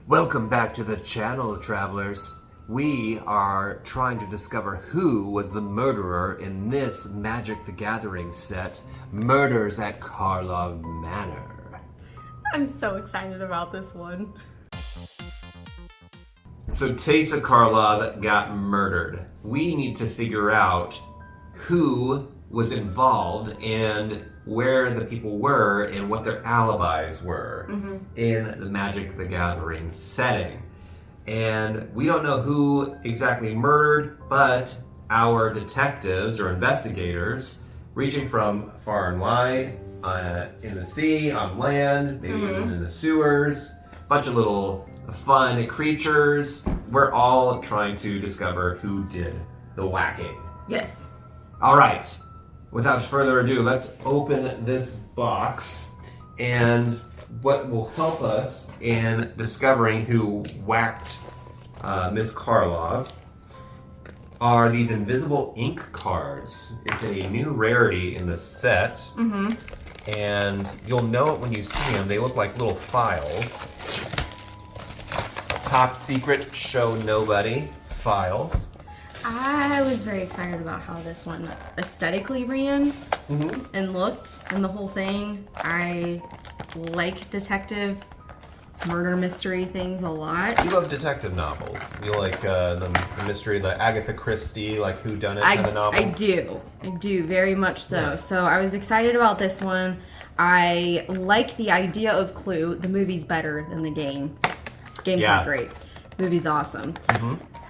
Welcome back to the channel, travelers. We are trying to discover who was the murderer in this Magic the Gathering set, Murders at Karlov Manor. I'm so excited about this one. So Teysa Karlov got murdered. We need to figure out who was involved and where the people were and what their alibis were in the Magic the Gathering setting. And we don't know who exactly murdered, but our detectives or investigators, reaching from far and wide, in the sea, on land, maybe even in the sewers, bunch of little fun creatures. We're all trying to discover who did the whacking. Yes. All right. Without further ado, let's open this box. And what will help us in discovering who whacked Miss Karlov are these invisible ink cards. It's a new rarity in the set. And you'll know it when you see them. They look like little files. Top secret, show nobody files. I was very excited about how this one aesthetically ran and looked, and the whole thing. I like detective murder mystery things a lot. You love detective novels. You like the mystery, the Agatha Christie, like whodunit kind of novels? I do, very much so. Yeah. So I was excited about this one. I like the idea of Clue. The movie's better than the game. Game's not great. Movie's awesome.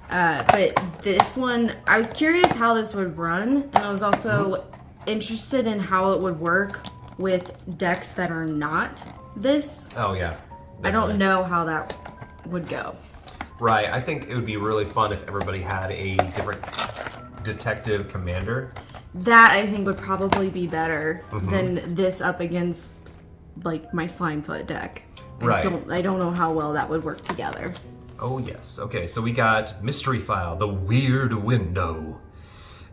But this one, I was curious how this would run, and I was also interested in how it would work with decks that are not this. Oh, yeah. Definitely. I don't know how that would go. Right. I think it would be really fun if everybody had a different detective commander. That, I think, would probably be better than this up against, like, my Slimefoot deck. Right. I don't know how well that would work together. Oh, yes. Okay, so we got Mystery File, the Weird Window.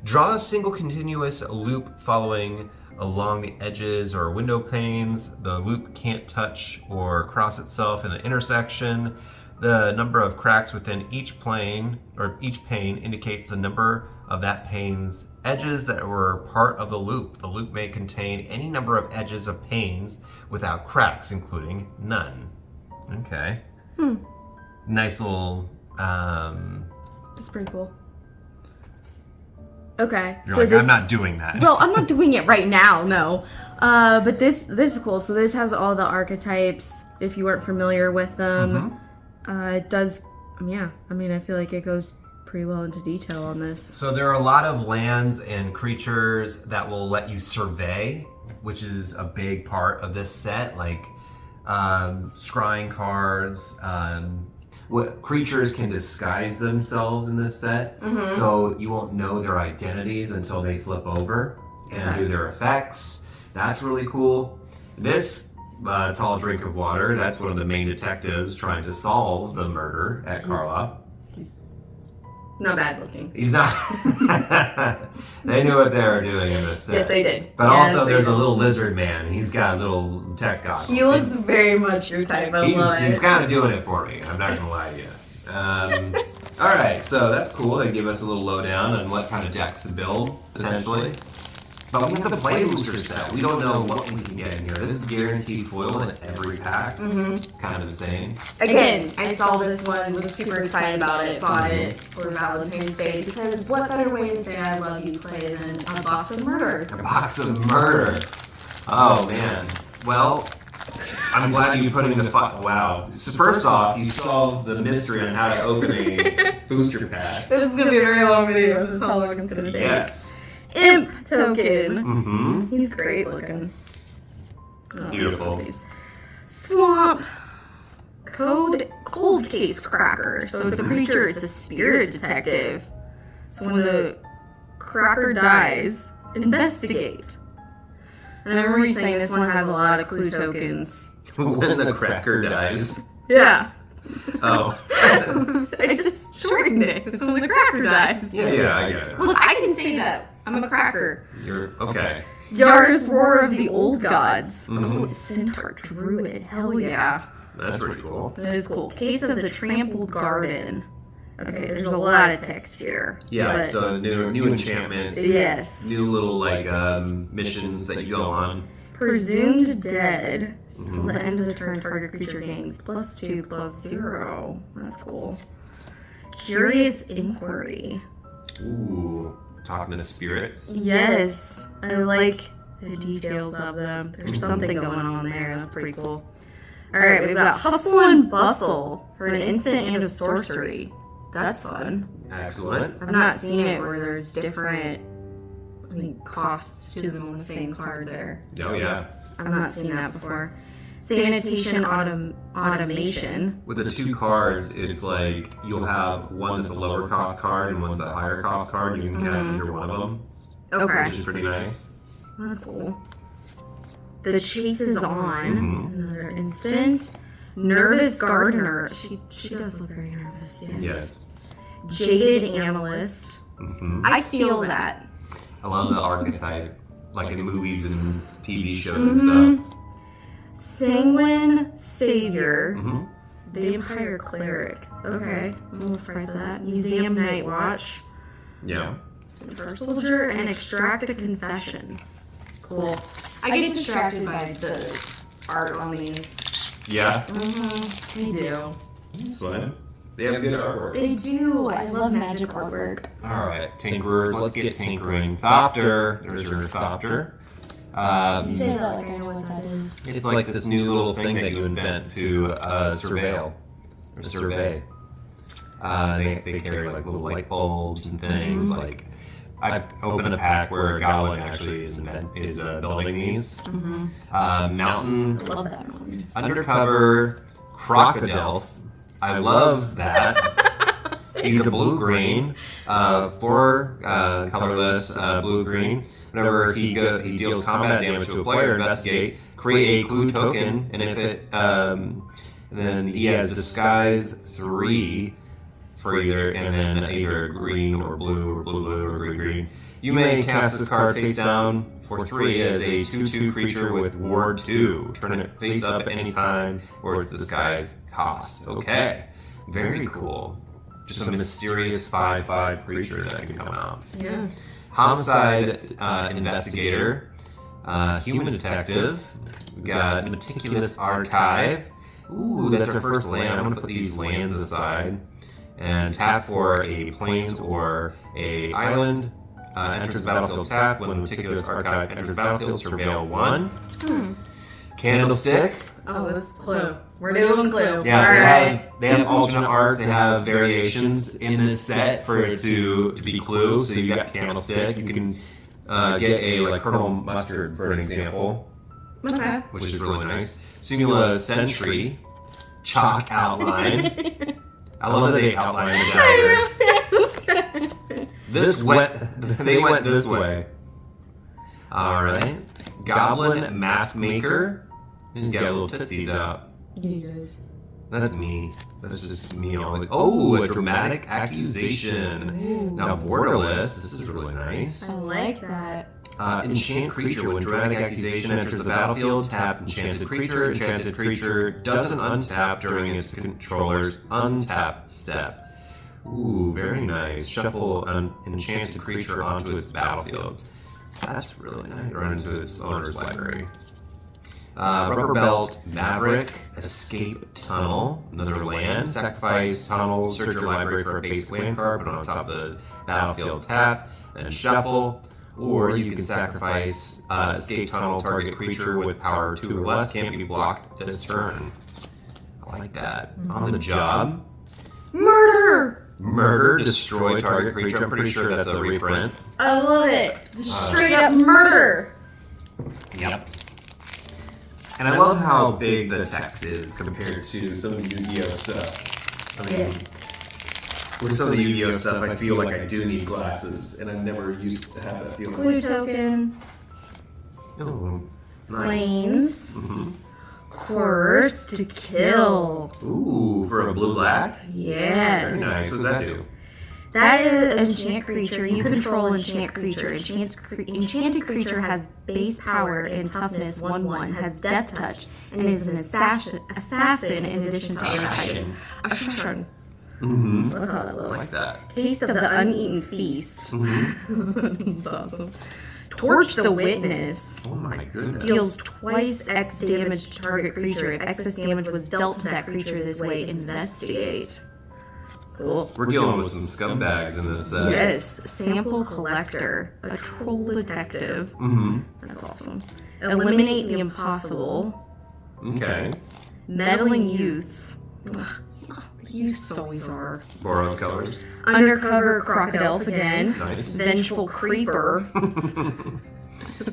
Draw a single continuous loop following along the edges or window panes. The loop can't touch or cross itself in the intersection. The number of cracks within each plane or each pane indicates the number of that pane's edges that were part of the loop. The loop may contain any number of edges of panes without cracks, including none. Okay. Nice little That's pretty cool. Okay. You're so like, I'm not doing that. Well, I'm not doing it right now, no. But this is cool. So this has all the archetypes, if you weren't familiar with them. It does, yeah. I mean, I feel like it goes pretty well into detail on this. So there are a lot of lands and creatures that will let you survey, which is a big part of this set, like scrying cards. What creatures can disguise themselves in this set, so you won't know their identities until they flip over and do their effects. That's really cool. This tall drink of water, that's one of the main detectives trying to solve the murder at Karlov. He's not bad looking. He's not. They knew what they were doing in this set. Yes, they did. But also there's a little lizard man. He's got little tech goggles. He looks very much your type. I love it. He's kind of doing it for me. I'm not going to lie to you. All right, so that's cool. They give us a little lowdown on what kind of decks to build, potentially. But we have the play booster set. We don't know what we can get in here. This is guaranteed foil in every pack. It's kind of insane. Again, I saw this one, was super excited about it, bought it for Valentine's Day, because what better way to say I love you play than a box of murder? A box of murder. Oh, man. Well, I'm glad you put him in the wow. So first off, you solved the mystery on how to open a booster pack. This is going to be a very long video. That's how long it's going to take. Yes. Imp token. He's great looking. Beautiful. Swamp. Cold case cracker. So it's a creature, it's a spirit detective. So when the cracker dies, investigate. And I remember you saying this one has a lot of clue tokens. When the cracker dies. Yeah. Oh. I just shortened it. It's when the cracker dies. Yeah, I get it. Look, I can say that. I'm a cracker. You're okay. Yar's War of the Old Gods. Oh, Centaur Druid. Hell yeah. That's pretty cool. That is cool. Case of the Trampled Garden. Okay, there's a lot of text here. Yeah, so new enchantments. Yes. New little, like, missions that you go on. Presumed dead. Till the end of the turn, target creature gains +2/+0. That's cool. Curious Inquiry. Ooh, talking to spirits. Yes, I like the details of them. There's something going on there. That's pretty cool. All right, we've got Hustle and Bustle for an instant and a sorcery. That's fun. Excellent. I've not seen it where there's different costs to them on the same card there. Oh, yeah. I've not seen that before. Sanitation Automation. With the 2 cards, it's like you'll have one that's a lower cost card and one's a higher cost card, and you can cast either one of them. Okay. Which is pretty nice. That's cool. The Chase is On. Another instant. Nervous Gardener. She does look very nervous. Yes. Jaded Analyst. I feel that. I love the archetype, like in movies and TV shows and stuff. Sanguine Savior. Vampire Cleric. Okay. I'm a little surprised by that. Museum Night Watch. Yeah. Centaur Soldier. And Extract a Confession. Cool. I get distracted by the art on these. Yeah. They do. That's fun. They have good artwork. They do. I love magic artwork. All right, tinkerers, let's get tinkering. Thopter. There's your Thopter. You say that like I know what that is. It's like this new little thing that you invent to surveil or survey. They carry like little light bulbs and things. Like I've opened a pack where a goblin actually is building these. Mountain. I love that one. Undercover crocodile. I love that. He's a blue-green, 4 colorless blue-green. Whenever he deals combat damage to a player, investigate, create a clue token, and if it, then he has disguise 3 for either green or blue or green. You may cast this card face down for 3 as a 2/2 creature with ward 2. Turn it face up at any time or its disguise cost. Okay, very cool. Just a mysterious 5/5 creature that can come out. Yeah. Homicide investigator, human detective. We got meticulous archive. Ooh, that's our first land. I'm gonna put these lands aside and tap for a plains or a island. Enters battlefield tap. When the meticulous archive enters battlefield, surveil 1. Candlestick. Oh, this is Clue. We're doing Clue. Yeah, they have alternate arts. They have variations in this set for it to be Clue. So you got Candlestick. You can get a like Colonel Mustard for an example. Okay. Which is really nice. Simula Sentry. Chalk outline. I love that they outline the dagger. They went this way. All right. Goblin Mask Maker. He's got little tootsies out. Yes. That's me. That's just me. Oh, a dramatic accusation. Ooh. Now borderless. This is really nice. I like that. Enchant creature. When dramatic accusation enters the battlefield, tap enchanted creature. Enchanted creature doesn't untap during its controller's untap step. Ooh, very nice. Shuffle an enchanted creature onto its battlefield. That's really nice. Run into its owner's library. Rubber Belt Maverick, Escape Tunnel, another land. Sacrifice tunnel, search your library for a basic land card, put it on top of the battlefield tap, and shuffle. Or you can sacrifice Escape Tunnel, target creature with power 2 or less, can't be blocked this turn. I like that. On the job. Murder, destroy target creature. I'm pretty sure that's a reprint. I love it. Just straight up murder. Yep. And I love how big the text is compared to some of the Yu-Gi-Oh stuff. I mean, with some of the Yu-Gi-Oh stuff, I feel like I do need glasses, and I've never used to have that feeling. Clue token. Oh, nice. Planes. Course to Kill. Ooh, for a blue-black? Yes. Very nice. What does that do? That is an enchant creature. You control enchant creature. Enchanted creature has base power and toughness 1/1, has death touch, and is an assassin in addition to other types. Assassin. Mm-hmm. Look how that looks. Like that. Taste of the uneaten feast. That's awesome. Torch the witness. Oh my goodness. Deals twice X damage to target creature. If excess damage was dealt to that creature this way, investigate. Cool. We're dealing with some scumbags in this set. Yes. Sample collector. A troll detective. Mm-hmm. That's awesome. Eliminate the impossible. Okay. Meddling youths. Ugh, youths always are. Boros colors. Undercover crocodile again. Nice. Vengeful creeper.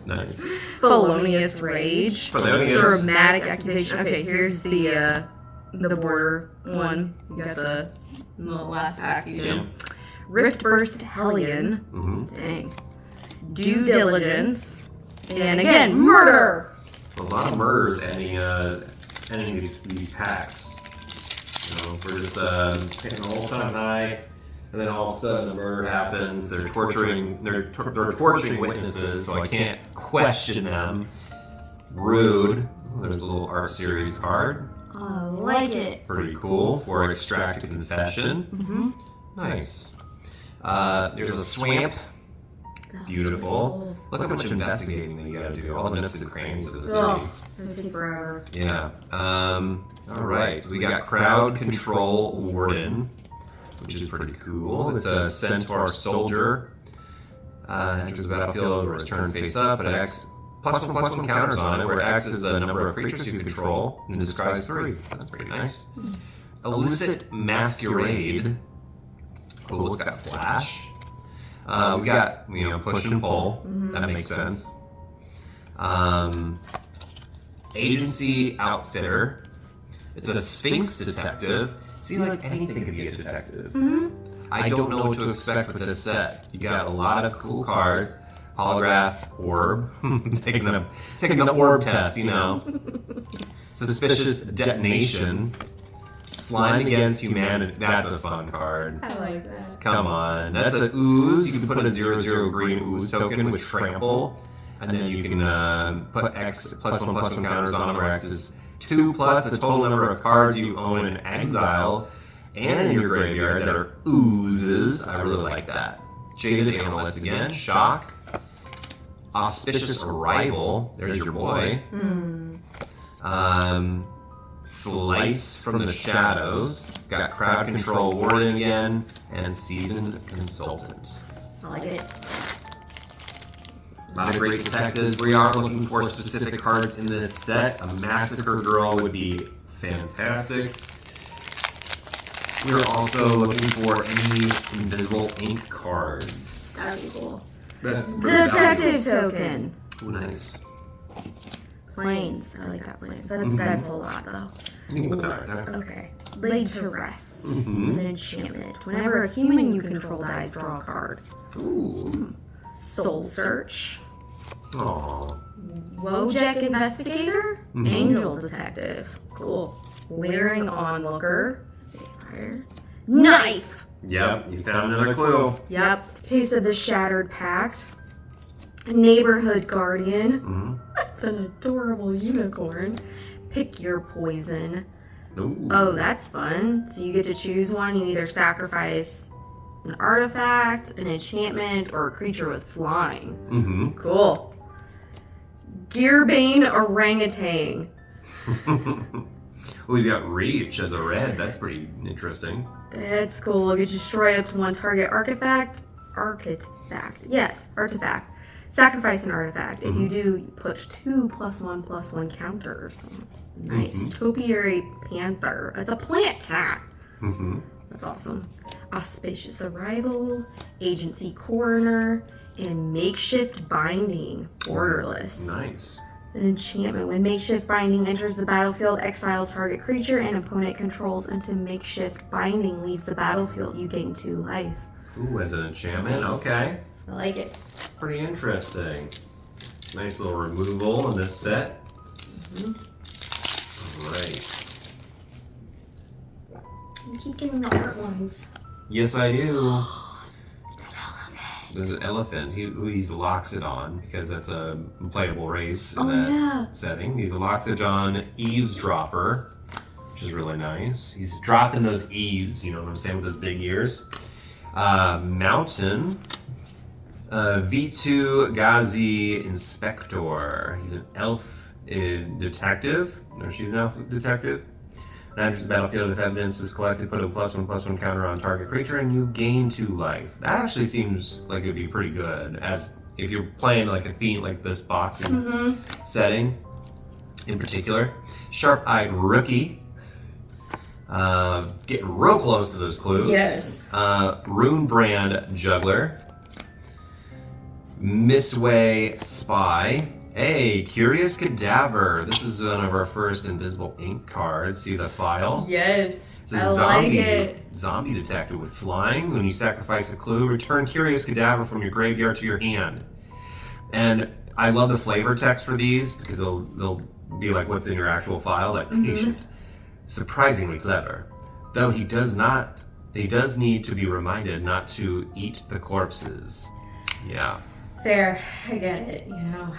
Nice. Felonious rage. Felonious. Dramatic accusation. Okay, here's the border one. You got the last pack you did. Yeah. Rift Burst Hellion. Mm-hmm. Dang. Due diligence. And again, murder! A lot of murders ending these packs. We're just hitting the whole time high, and then all of a sudden a murder happens. They're torturing witnesses, so I can't question them. Rude. There's a little art series card. I like it. Pretty cool for extract a confession. Mm-hmm. Nice. There's a swamp. Beautiful. Look how much investigating that you gotta do. All the nooks and crannies of the city. Ugh, it'll take forever. Yeah. All right. So we got Crowd Control Warden, which is pretty cool. It's a centaur soldier. Enters the battlefield, or turn face up, and X +1/+1 counters on it, where X is the number of creatures you control, and disguise 3. That's pretty nice. Illicit Masquerade. Cool. It's got flash. We got push and pull. Mm-hmm. That makes sense. Agency Outfitter. It's a Sphinx detective. See, like anything could be a detective. Mm-hmm. I don't know what to expect with this set. You got a lot of cool cards. Holograph orb. taking the orb test, Suspicious detonation. Slime against humanity. That's a fun card. I like that. Come on. That's an ooze. You can put a 0/0 green ooze token with trample. And then you can put X +1/+1 counters on it, where X is 2 plus the total number of cards you own in exile and in your graveyard that are oozes. I really like that. Jaded Analyst again. Shock. Auspicious Arrival. There's your boy. Slice from the Shadows. Got Crowd Control Warden again. And Seasoned Consultant. I like it. A lot of great detectives. We are looking for specific cards in this set. A Massacre Girl would be fantastic. We're also looking for any invisible ink cards. That'd be cool. That's Detective token. Ooh, nice. Planes. I like that planes. That's a lot though. You can put that right there. Okay. Laid to Rest. It's an enchantment. Whenever a human you control dies, draw a card. Ooh. Soul Search. Aww. Wojek Investigator. Angel Detective. Cool. Leering Onlooker. Vampire. Knife! Yep, you found another clue. Yep. Case of the Shattered Pact. Neighborhood Guardian. That's an adorable unicorn. Pick your poison. Ooh. Oh, that's fun. So you get to choose one. You either sacrifice an artifact, an enchantment, or a creature with flying. Cool. Gearbane Orangutan. Oh, he's got Reach as a red. That's pretty interesting. That's cool. You destroy up to one target artifact. Yes, artifact. Sacrifice an artifact. If you do, you push 2 +1/+1 counters. Nice. Topiary Panther. It's a plant cat. That's awesome. Auspicious Arrival, Agency Coroner, and Makeshift Binding. Borderless. Nice. An enchantment. When Makeshift Binding enters the battlefield, exile target creature and opponent controls until Makeshift Binding leaves the battlefield. You gain 2 life. Ooh, as an enchantment? Nice. Okay. I like it. Pretty interesting. Nice little removal in this set. Alright. You keep getting the art ones. Yes, I do. There's an elephant. He's Loxodon because that's a playable race in that setting. He's a Loxodon eavesdropper, which is really nice. He's dropping those eaves, you know what I'm saying, with those big ears. Mountain. V2 Ghazi Inspector. He's an elf detective. No, she's an elf detective. Enters the battlefield if evidence is collected, put a +1/+1 counter on target creature, and you gain 2 life. That actually seems like it'd be pretty good, as if you're playing like a theme like this boxing setting in particular. Sharp-eyed rookie. Getting real close to those clues. Yes. Rune brand juggler. Mistway spy. Hey, Curious Cadaver. This is one of our first invisible ink cards. See the file? Yes. It's a like it. Zombie detective with flying. When you sacrifice a clue, return Curious Cadaver from your graveyard to your hand. And I love the flavor text for these because they'll be like what's in your actual file. Like patient, surprisingly clever. Though he does need to be reminded not to eat the corpses. Yeah. Fair. I get it, you know.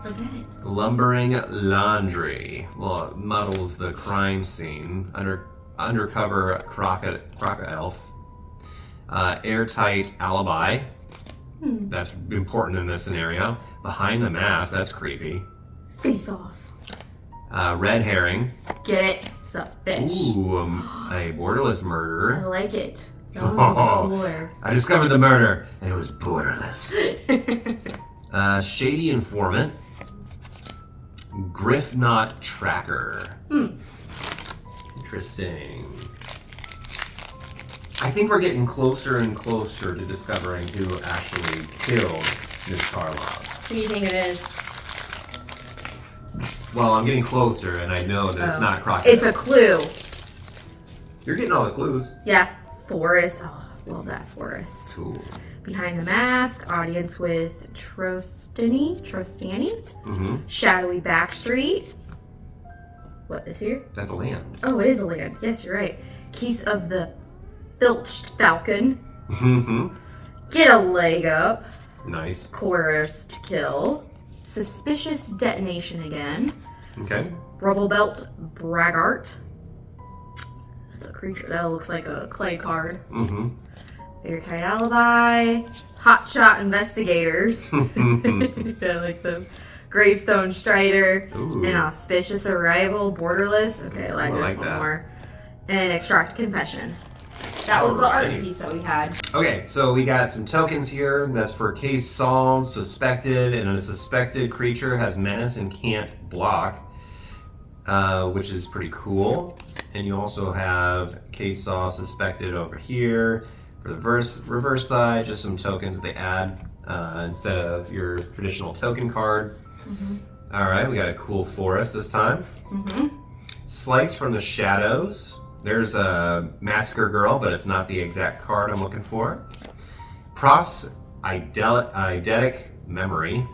Okay. Lumbering laundry. Well, it muddles the crime scene. Undercover croc elf. Airtight alibi. That's important in this scenario. Behind the mask. That's creepy. Face off. Red herring. Get it? It's a fish. Ooh, a borderless murderer. I like it. That one's even cooler. I discovered the murder, and it was borderless. Shady informant. Griffknot tracker. Interesting. I think we're getting closer and closer to discovering who actually killed Miss Karlov. Who do you think it is? Well, I'm getting closer, and I know that it's not Crockett. It's a clue. You're getting all the clues. Yeah. Forest. Oh, love that forest. Cool. Behind the mask, audience with Trostani. Shadowy backstreet. What, this here? That's a land. Oh, it is a land. Yes, you're right. Keys of the Filched Falcon. Get a leg up. Nice. Coerced kill. Suspicious detonation again. Okay. Rubble Belt Braggart. That's a creature. That looks like a clay card. Airtight alibi. Hotshot investigators. Yeah, like the Gravestone Strider. Ooh. An auspicious arrival. Borderless. Okay, I like one that. more. And extract confession. That was the art piece that we had. Okay, so we got some tokens here. That's for case solved, suspected, and a suspected creature has menace and can't block, which is pretty cool. And you also have case solved, suspected over here. For the reverse side, just some tokens that they add instead of your traditional token card. All right, we got a cool forest this time. Slice from the shadows. There's a Massacre Girl, but it's not the exact card I'm looking for. Prof's Eidetic Memory.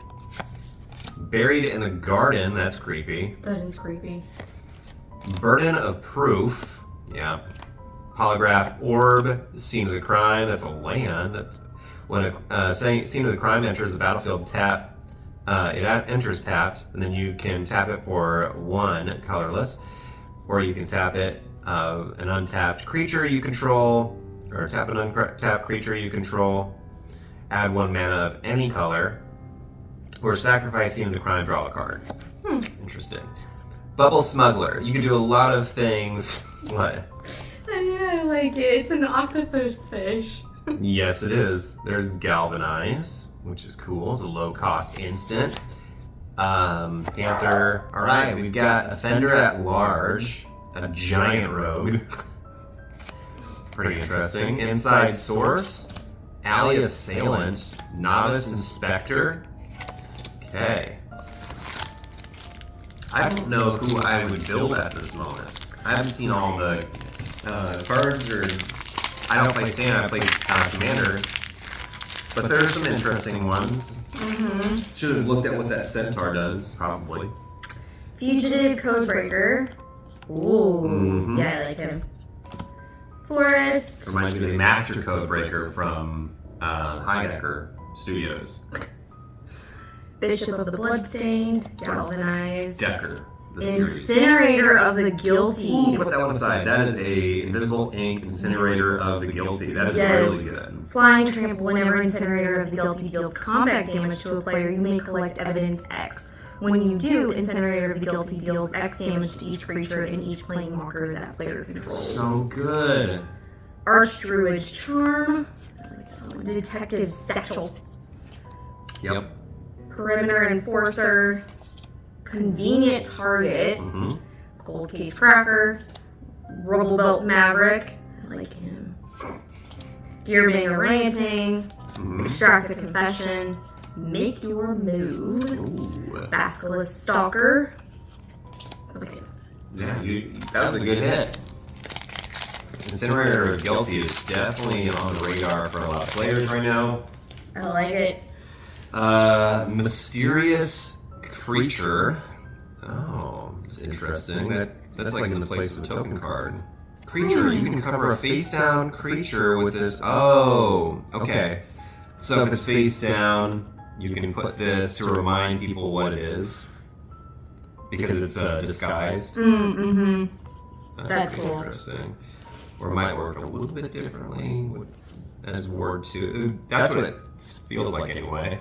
Buried in the Garden, that's creepy. That is creepy. Burden of Proof, yeah. Holograph Orb, Scene of the Crime, that's a land. That's when a Scene of the Crime enters the battlefield, tap. It enters tapped, and then you can tap it for 1 colorless, or you can tap it an untapped creature you control, or tap an untapped creature you control, add 1 mana of any color, or sacrifice Scene of the Crime, draw a card. Interesting. Bubble Smuggler. You can do a lot of things. What? I like it. It's an octopus fish. Yes, it is. There's Galvanize, which is cool. It's a low-cost instant. Panther. All right, we've got Offender at Large. A giant rogue. Pretty interesting. Inside Source. Alley Assailant. Novice Inspector. Okay. I don't know who I would build at this moment. I haven't seen all the cards, or I don't play Santa, I play Commander. But there's some interesting ones. Should have looked at what that Centaur does, probably. Fugitive Codebreaker. Ooh. Yeah, I like him. Forest. Reminds me of the Master Code Breaker from Heidecker Studios. Bishop of the Bloodstained. Galvanized. Decker. The series. Incinerator of the Guilty. Ooh, put that one aside. That is a invisible ink incinerator of the guilty. That is really good. Flying trample. Whenever Incinerator of the Guilty deals combat damage to a player, you may collect evidence X. When you do, Incinerator of the Guilty deals X damage to each creature and each planeswalker that player controls. So good. Archdruid's Charm. Detective Satchel. Yep. Perimeter Enforcer. Convenient Target. Cold Case Cracker. Rubble Belt Maverick. I like him. Gearbanger Ranting. Extract a Confession. Make Your Move. Ooh. Basilisk Stalker. Okay. Yeah, that was a good hit. Incinerator of Guilty is definitely on the radar for a lot of players right now. I like it. Mysterious Creature. Oh, that's interesting. That's like in the place of a token card. Creature. You can cover a face-down creature with this. Oh, okay. So if it's face down, you can put this to remind people what it is. Because it's disguised. That's cool. Interesting. Or it might work a little bit differently as Ward 2. That's what it feels like anyway.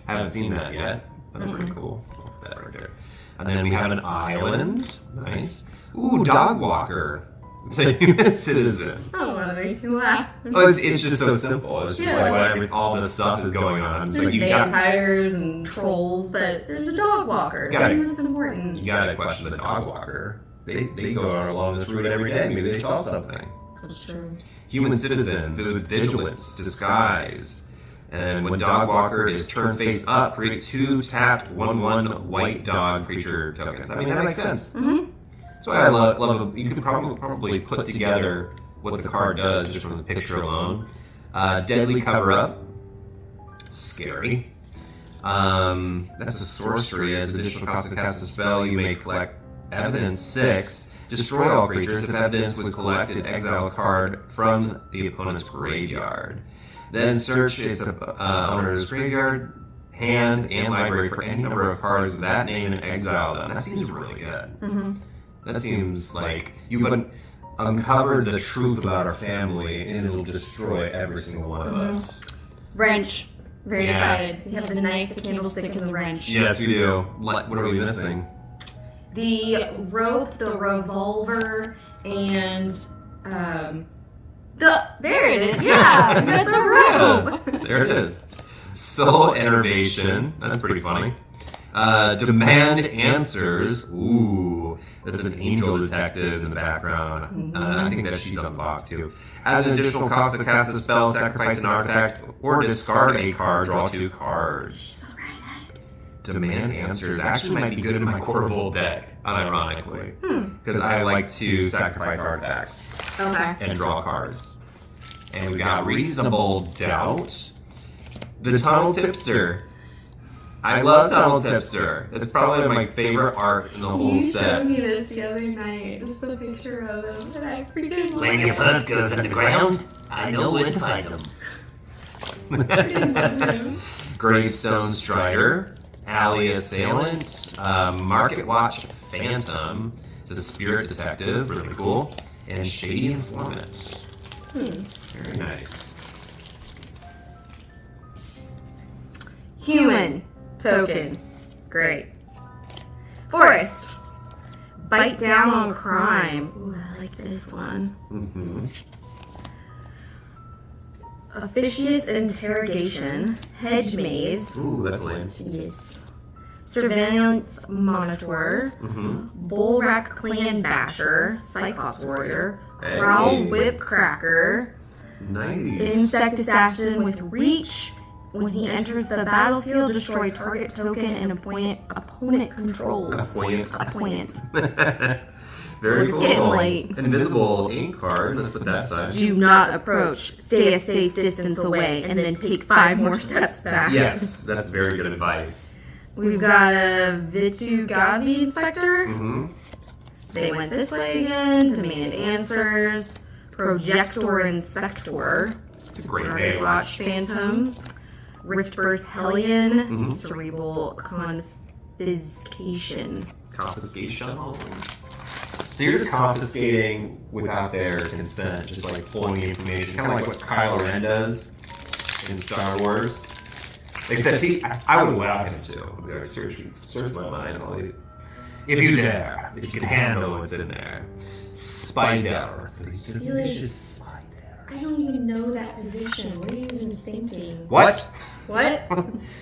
Haven't seen that yet. That's pretty cool. That right there. And then we have an island. Nice. Ooh, Dog Walker. It's a human citizen. Oh, that makes me laugh. Oh, it's just so simple. It's just like whatever, all this stuff is going on. There's So vampires and trolls, but there's a dog walker. I think that's important. You gotta question the dog walker. They go along this route every day. Maybe they saw something. That's true. Human citizen with vigilance, disguise. And when dog walker is turned face up, create 2 tapped 1/1 white dog creature tokens. I mean, that makes sense. That's why I love you could probably put together what the card does just from the picture alone. Deadly Cover Up. Scary. That's a sorcery. As additional cost to cast a spell, you may collect evidence 6. Destroy all creatures. If evidence was collected, exile a card from the opponent's graveyard. Then search its owner's graveyard, hand, and library for any number of cards with that name and exile them. That seems really good. That seems like you've uncovered the truth about our family, and it'll destroy every single one of us. Wrench. Very excited. We have the knife, the candlestick, and the wrench. Yes, we do. What are we missing? The rope, the revolver, and there it is. Yeah, the rope. There it is. Soul Enervation. That's pretty funny. Demand Answers. Ooh, there's an angel detective in the background. I think that she's on the box too. As an additional cost to cast a spell, sacrifice an artifact, or discard a card, draw 2 cards. Demand Answers actually might be good in my Corvul deck, unironically. Because I like to sacrifice artifacts and draw cards. And we got Reasonable Doubt. The Tunnel Tipster. I love Tunnel Tipster. It's probably my favorite art in the whole set. You showed me this the other night, just a picture of him, and I freaking When your boat goes underground, I know where to find them. Gravestone Strider, Alley Assailant, Market Watch Phantom. It's a spirit detective, really cool, and Shady Informant. Very nice. Human token. Great. Forest. Bite down on crime. Ooh, I like this one. Officious interrogation. Hedge maze. Ooh, that's lame. Yes. Surveillance monitor. Bullrack clan basher. Cyclops warrior. Growl whip cracker. Nice. Insect assassin with reach. When he enters the battlefield, destroy target token and opponent controls. Appoint. Very It's cool. getting late. Invisible ink card. Let's put that aside. Do not approach. Stay a safe distance away, and then take 5 more steps back. Yes, that's very good advice. We've got a Vitu-Ghazi inspector. They went this way again. Demand answers. Projector Inspector. It's a great Already name. watched Phantom. Riftburst Hellion. Mm-hmm. Cerebral Confiscation. Confiscation. So you're just confiscating without their consent, just like pulling the information, kind of like what Kylo Ren does in Star Wars. Except I would allow him to. I'd be like, search my mind. If you dare, if you can handle what's in there. Spider. Delicious spider. I don't even know that position. What are you even thinking? What? What?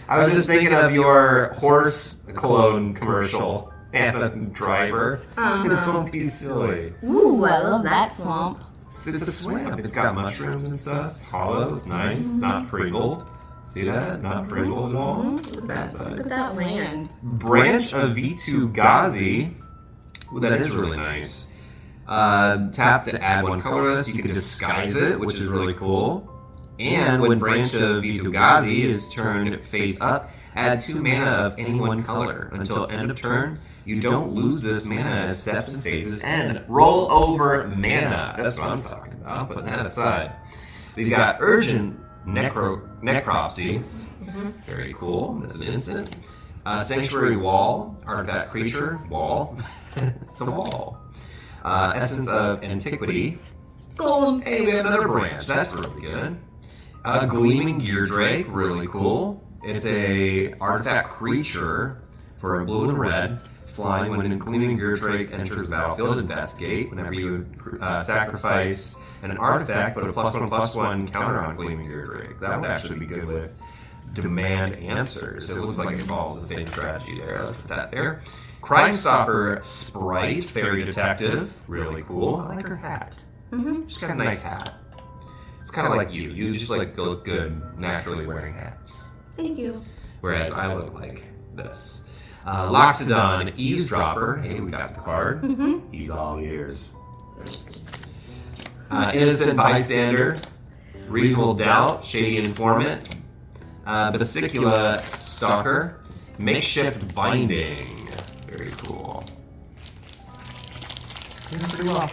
I was just thinking of your horse cologne commercial and a driver. Just don't be silly. Ooh, I love that swamp. It's a swamp. It's got mushrooms and stuff. It's hollow. It's nice. It's not pringled. See that? Not pringled at all. Look at that side. Look at that land. Branch of V2 Ghazi. Ooh, that is really nice. Tap to add one colorless. You can disguise it, which is really cool. And when Branch of V2 Ghazi is turned face up, add 2 mana of any one color. Until end of turn, you don't lose this mana as steps and phases end. Roll over mana. That's what I'm talking about. Putting that aside. We've got Urgent Necropsy. Very cool. That's an instant. Sanctuary Wall. Artifact Creature. Wall. It's a wall. Essence of Antiquity. Golem. Hey, we have another branch. That's really good. Gleaming Gear Drake, really cool. It's a artifact creature for a blue and red. Flying when a Gleaming Gear Drake enters the battlefield, investigate. Whenever you sacrifice an artifact, put a +1/+1 counter on Gleaming Gear Drake. That would actually be good with demand answers. It looks like it follows the same strategy there. Let's put that there. Crime Stopper Sprite, Fairy Detective, really cool. I like her hat. She's got a nice hat. It's kind of like you. You just like look good naturally wearing hats. Thank you. Whereas I look like this. Loxodon Eavesdropper. Hey, we got the card. He's all ears. Innocent Bystander. Reasonable Doubt. Shady Informant. Vesicula Stalker. Makeshift Binding. Very cool. Doing pretty well.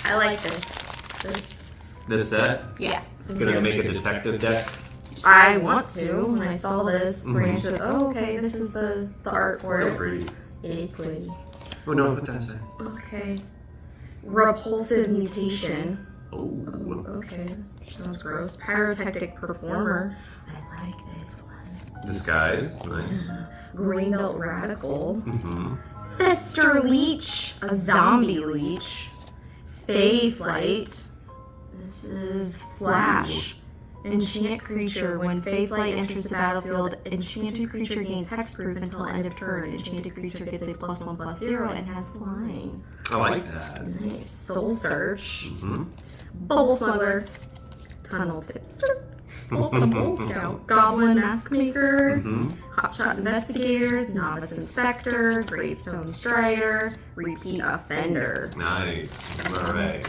I like this. This set? Yeah. Gonna make a detective deck? I want to. When I saw this branch of, okay, this is the art for So it. pretty. It is pretty. Oh no, put that aside. Okay. Repulsive Mutation. Oh. Okay. Sounds gross. Pyrotechnic Performer. I like this one. Disguise. Nice. Greenbelt Radical. Fester Leech. A zombie leech. Fey Flight. This is Flash. Enchant creature. When Fey Flight enters the battlefield, enchanted creature gains hexproof until end of turn. Enchanted creature gets a +1/+0 and has flying. I like that. Nice. Soul Search. Bubble Smuggler. Tunnel Tipster. Bull Scout. Goblin Mask Maker. Hotshot Investigators. Novice Inspector. Gravestone Strider. Repeat Offender. Nice. All right.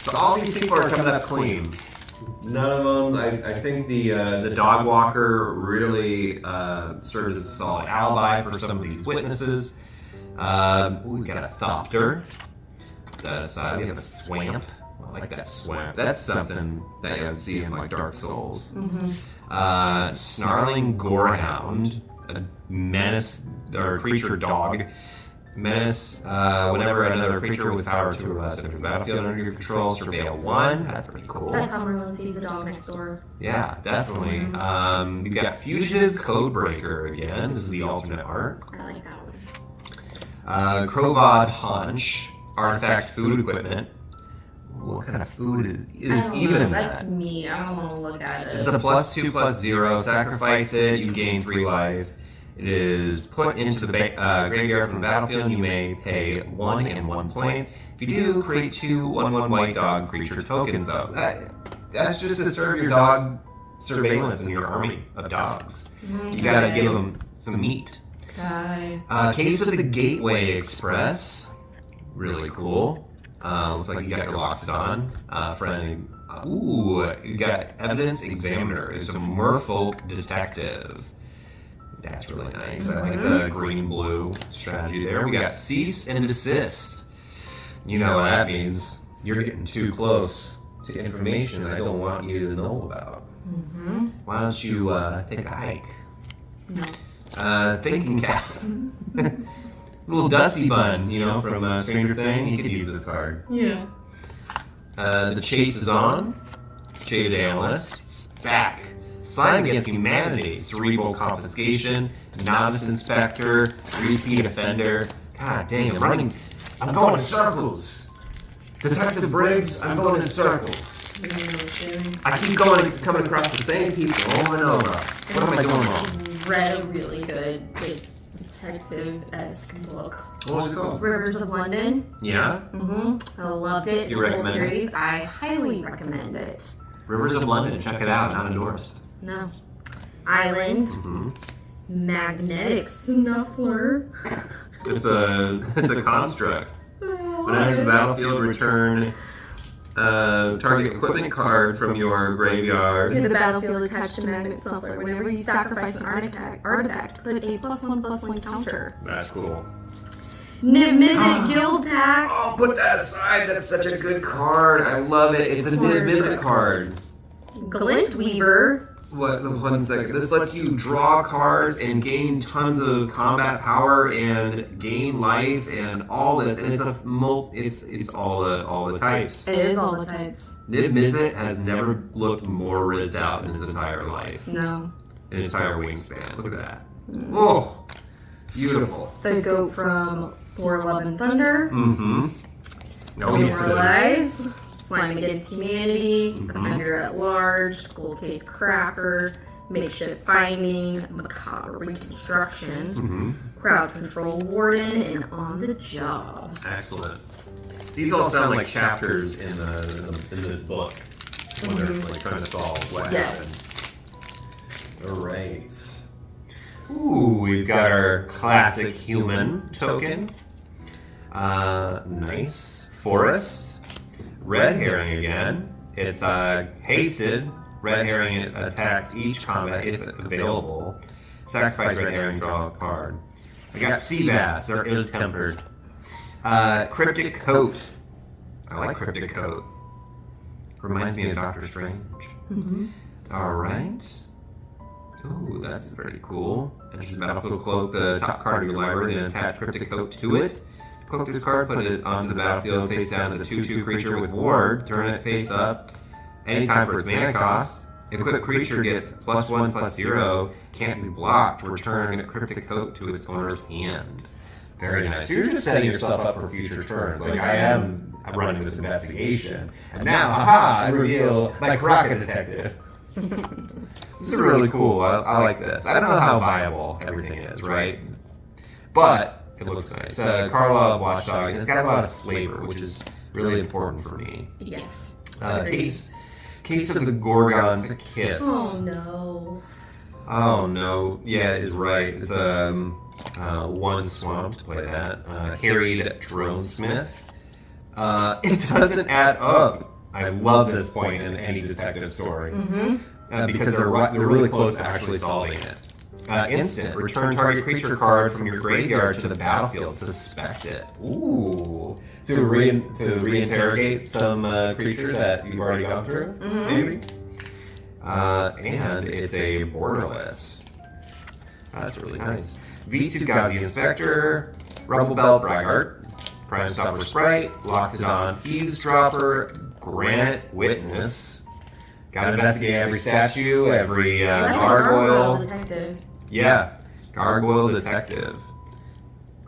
So all these people are coming up clean. None of them. I think the dog walker really serves as a solid alibi for some of these witnesses. We got a Thopter. That aside, we have a Swamp. I like that Swamp. That's something that you would see in like Dark Souls. Snarling Gorehound, a menace or creature dog. Menace, whenever another creature with power 2 or less enters the battlefield under your control, surveil 1. That's pretty cool. That's how Merlin sees the dog next door. Yeah, definitely. You've got Fugitive Codebreaker again. This is the alternate art. I like that one. Crovod Haunch, Artifact Food Equipment. What kind of food is even That's that? me. I don't want to look at it. It's a +2/+0. Sacrifice it, you gain 3 life. It is put into the graveyard from the battlefield. You may pay 1 and 1 point. If you do, create 2 1/1 white dog creature tokens, though. That's just to serve your dog surveillance in your army of dogs. You gotta give them some meat. Okay. Case of the Gateway Express. Really cool. Looks like you got your Loxodon. Friend. You got Evidence Examiner. It's a merfolk detective. That's really nice. I like the green-blue strategy there. We got cease and desist. You know what that means. You're getting too close to information I don't want you to know about. Why don't you take a hike? No. Thinking cap. Little Dusty Bun, you know, from Stranger Things. He could use this card. Yeah. The chase is on. Jaded Analyst. It's back. Slime against humanity. Cerebral confiscation. Novice Inspector. Repeat offender. God dang, I'm going in circles. Detective Briggs, I'm going in circles. I keep coming across the same people over and over. What am I doing wrong? Read a really good detective-esque book. What was it called? Rivers of London. Yeah? I loved it. You It's a whole recommend it? series. I highly recommend it. Rivers of London, check it out, not endorsed. No. Island. Magnetic Snuffler. It's a construct. When it enters the battlefield, return target equipment card from your graveyard. To the battlefield attached to Magnet Snuffler. Whenever you sacrifice an artifact, put a +1/+1 counter. That's cool. Niv-Mizzet Guild Pack. Oh, put that aside. That's such a good card. I love it. It's a Niv-Mizzet card. Glint Weaver. What? 1 second. This lets you draw cards and gain tons of combat power and gain life and all this. And it's all the types. It is all the types. Niv-Mizzet has never looked more rizzed out in his entire life. No. In his entire wingspan. Look at that. Oh, beautiful. It's the goat from Thor, Love, and Thunder. No, he says. Moralize. Slime Against Humanity. Offender at Large. Gold Case Cracker. Makeshift Finding. Macabre Reconstruction. Crowd Control Warden. And On the Job. Excellent. These all sound like chapters in this book when they're like trying to solve what happened. All right. Ooh, we've got our classic human token. Nice. Forest. Red herring again. It's hasted. Red herring attacks each combat if available. Sacrifice red herring, draw a card. I got sea bass. They're ill-tempered. Cryptic Coat. I like Cryptic Coat. Reminds me of Doctor Strange. All right. Ooh, that's pretty cool. Enters Battlefield Cloak, the top card of your library, and attach Cryptic Coat to it. Cloak this card, put it onto the battlefield face down as a 2/2 creature with ward. Turn it face up. Anytime for its mana cost. If a quick creature gets +1/+0, can't be blocked, return Cryptic Coat to its owner's hand. Very nice. So you're just setting yourself up for future turns. Like, I'm running this investigation. And now, haha, I reveal my Crockett detective. This is really cool. I like this. I don't know how viable everything is, right? But it looks nice. Karlov Watchdog, and it's got a lot of flavor, which is really important for me. Yes. Case of the Gorgon's Kiss. Oh no. Oh no. Yeah, it is right. It's one swamp to play that. Harried Dronesmith. It doesn't add up. I love this point in any detective story. Because they're really close to actually solving it. Instant. Return target creature card from your graveyard to the battlefield. Suspect it. Ooh. To reinterrogate some creature that you've already gone through, maybe? And it's a borderless. That's really nice. V2 Gauzy Inspector. Rubble Belt Braggart. Prime Stopper Sprite. Loxodon Eavesdropper. Granite Witness. Gotta investigate every statue, every gargoyle. Detective. Yeah, Gargoyle Detective.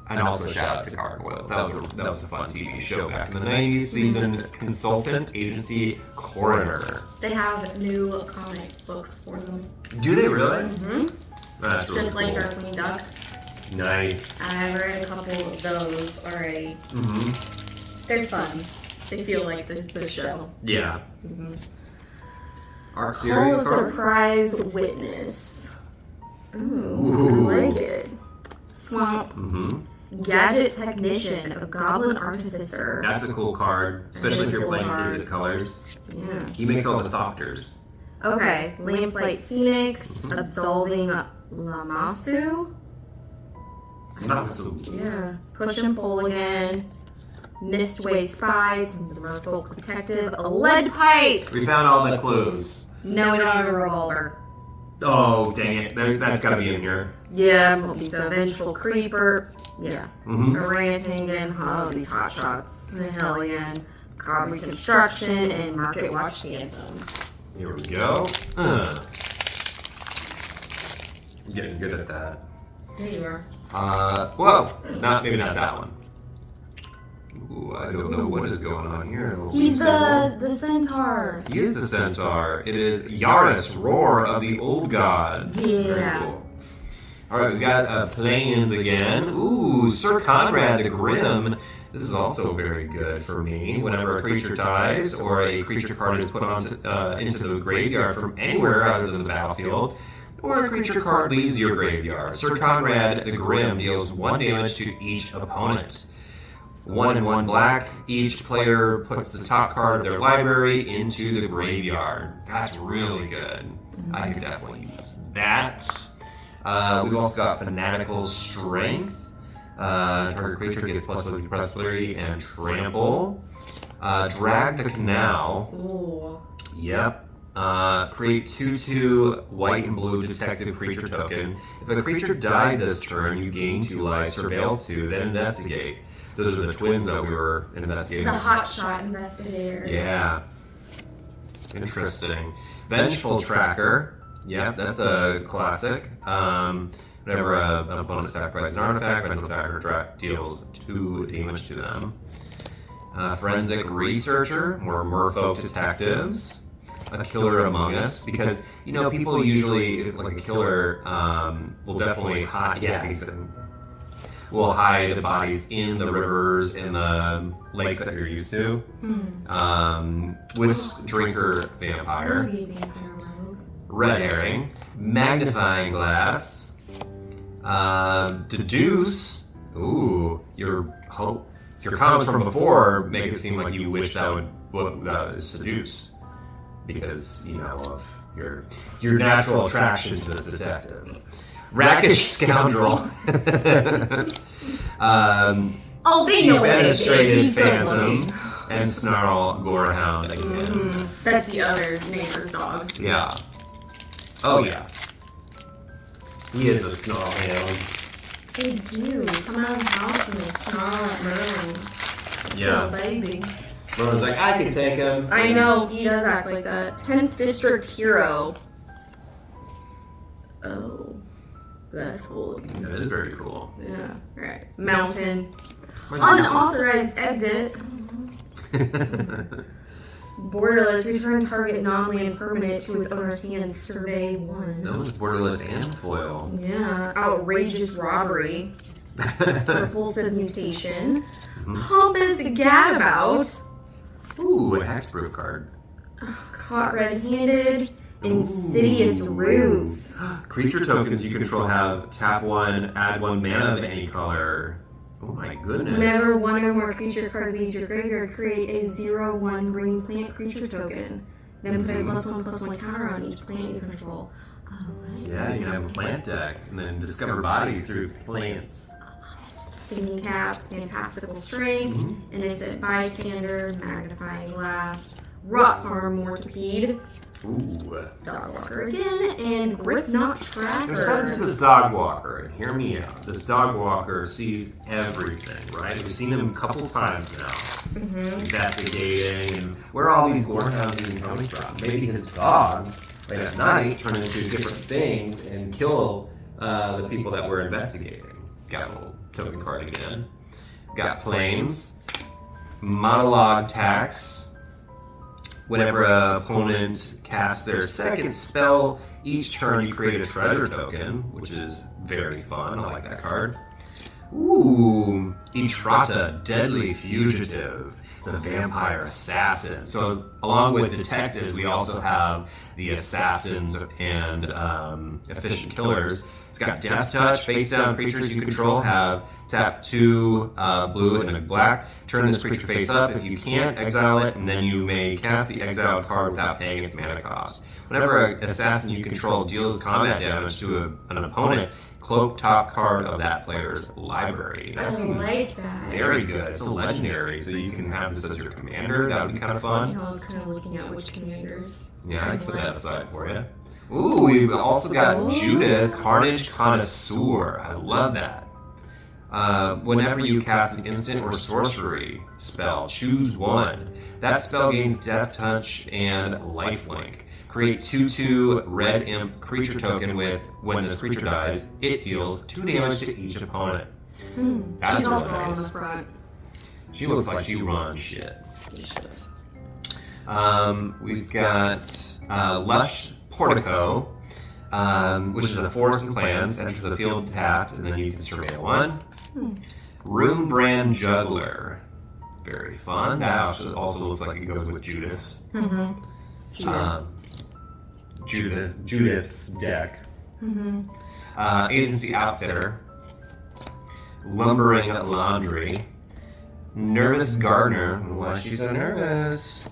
And also shout out to Gargoyles. That was a fun TV show back in the 90s. Seasoned Consultant Agency Coroner. They have new comic books for them. Do they really? That's really Just cool. like Darkwing Duck. Nice. I read a couple of those already. They're fun. They feel like the show. Yeah. Arc series Call a card? surprise witness. Ooh, I like it. Swamp. Gadget Technician, a Goblin Artificer. That's a cool card, especially if you're playing Izzet colors. Yeah. He makes all the Thopters. Okay, Lamplight Phoenix, Absolving Lamasu. Namasu. Yeah. Push and pull again. Mistway Spies, the Merfolk Detective, a lead pipe. We found all the clues. No, we don't have a revolver. Oh, dang it. That's got to be in here. Yeah, he's a vengeful creeper. Yeah. Mm-hmm. Orangutan. Oh, these hot shots. Hellion. God Reconstruction, and Market Watch Phantom. Here we go. I'm getting good at that. There you are. Whoa. Maybe not that one. Ooh, I don't know what is going on here. He's the centaur. He is the centaur. It is Yaris, Roar of the Old Gods. Yeah. Very cool. All right, we got Plains again. Ooh, Sir Conrad the Grim. This is also very good for me. Whenever a creature dies or a creature card is put into the graveyard from anywhere other than the battlefield, or a creature card leaves your graveyard, Sir Conrad the Grim deals 1 damage to each opponent. 1 and 1 black. Each player puts the top card of their library into the graveyard. That's really good. I could definitely use that. We've also got Fanatical Strength. Target creature gets +3 and trample. Drag the Canal. Ooh. Yep. Create 2/2 white and blue detective creature token. If a creature died this turn, you gain 2 life, surveil 2, then investigate. Those are the twins that we were investigating. The hotshot investigators. Yeah. Interesting. Vengeful Tracker. Yep, that's a classic. Whenever an opponent sacrifices an artifact, Vengeful Tracker deals 2 damage to them. Forensic Researcher, more merfolk detectives. A Killer Among Us, because, people usually, like a killer, will definitely hide, will hide the bodies in the rivers, in the lakes that you're used to. With Drinker Vampire. Red Herring. Magnifying Glass. Deduce. Ooh, your comments from before make it seem like you wish that is Seduce. Because, of your natural attraction to this detective. Rakish Scoundrel. They know Administrative Phantom. And Snarl Gorehound again. That's the other neighbor's dog. Yeah. Oh, yeah. He is a snarl hound. They do. Come out of the house and they snarl at Merlin. Yeah. Little baby. Merlin's like, I can take him. I know, he does act like that. 10th District Hero. Oh. That's cool looking. That is very cool. Yeah. Right. Mountain. Unauthorized exit. Borderless. Return target non-land permanent to its owner's hand. Survey 1. No, it's borderless and foil. Yeah. Outrageous robbery. Repulsive mutation. Pompous gadabout. Ooh, a hexproof card. Caught red-handed. Insidious Roots. Creature tokens you control have tap 1, add 1 mana of any color. Oh my goodness. Whenever 1 or more creature card leaves your graveyard, create a 0/1 green plant creature token. Then put a +1/+1 counter on each plant you control. Oh, yeah, you can have a plant deck and then discover bodies through plants. Thinking Cap, Fantastical Strength, Innocent Bystander, Magnifying Glass, Rot Farm Mortipede, Ooh. Dogwalker again, and Griffnaught Tracker. There's something to this dog walker, and hear me out. This dog walker sees everything, right? We've seen him a couple times now. Investigating, and where are all these gorehounds even coming from? Maybe his dogs, late at night, turn into different things and kill the people that we're investigating. Got a little token card again. Got Plains. Monologue Tax. Whenever an opponent casts their second spell, each turn you create a treasure token, which is very fun. I like that card. Ooh, Etrata, Deadly Fugitive. It's a vampire assassin. So along with detectives, we also have the assassins and efficient killers. It's got death touch. Face down creatures you control have tap 2 blue and a black. Turn this creature face up. If you can't, exile it, and then you may cast the exiled card without paying its mana cost. Whenever an assassin you control deals combat damage to an opponent, cloak top card of that player's library. That seems like that. very good. It's a legendary, so you can have this as your commander. That would be kind of fun. I was kind of looking at which commanders. Yeah, I can put that aside for you. Ooh, we've also got Judith, Carnage Connoisseur. I love that. Whenever you cast an instant or sorcery spell, choose one. That spell gains death touch and lifelink. Create 2/2 red imp creature token with, when this creature dies, it deals 2 damage to each opponent. That's She's really also nice. on the front. She looks like she runs shit. She does. We've got Lush Portico, which is a forest and clans, enters the field tapped, and then you can surveil 1. Runebrand Juggler. Very fun. That also looks like it goes with Judith's. Judith's deck. Agency Outfitter. Lumbering Laundry. Nervous Gardener. Why is she so nervous?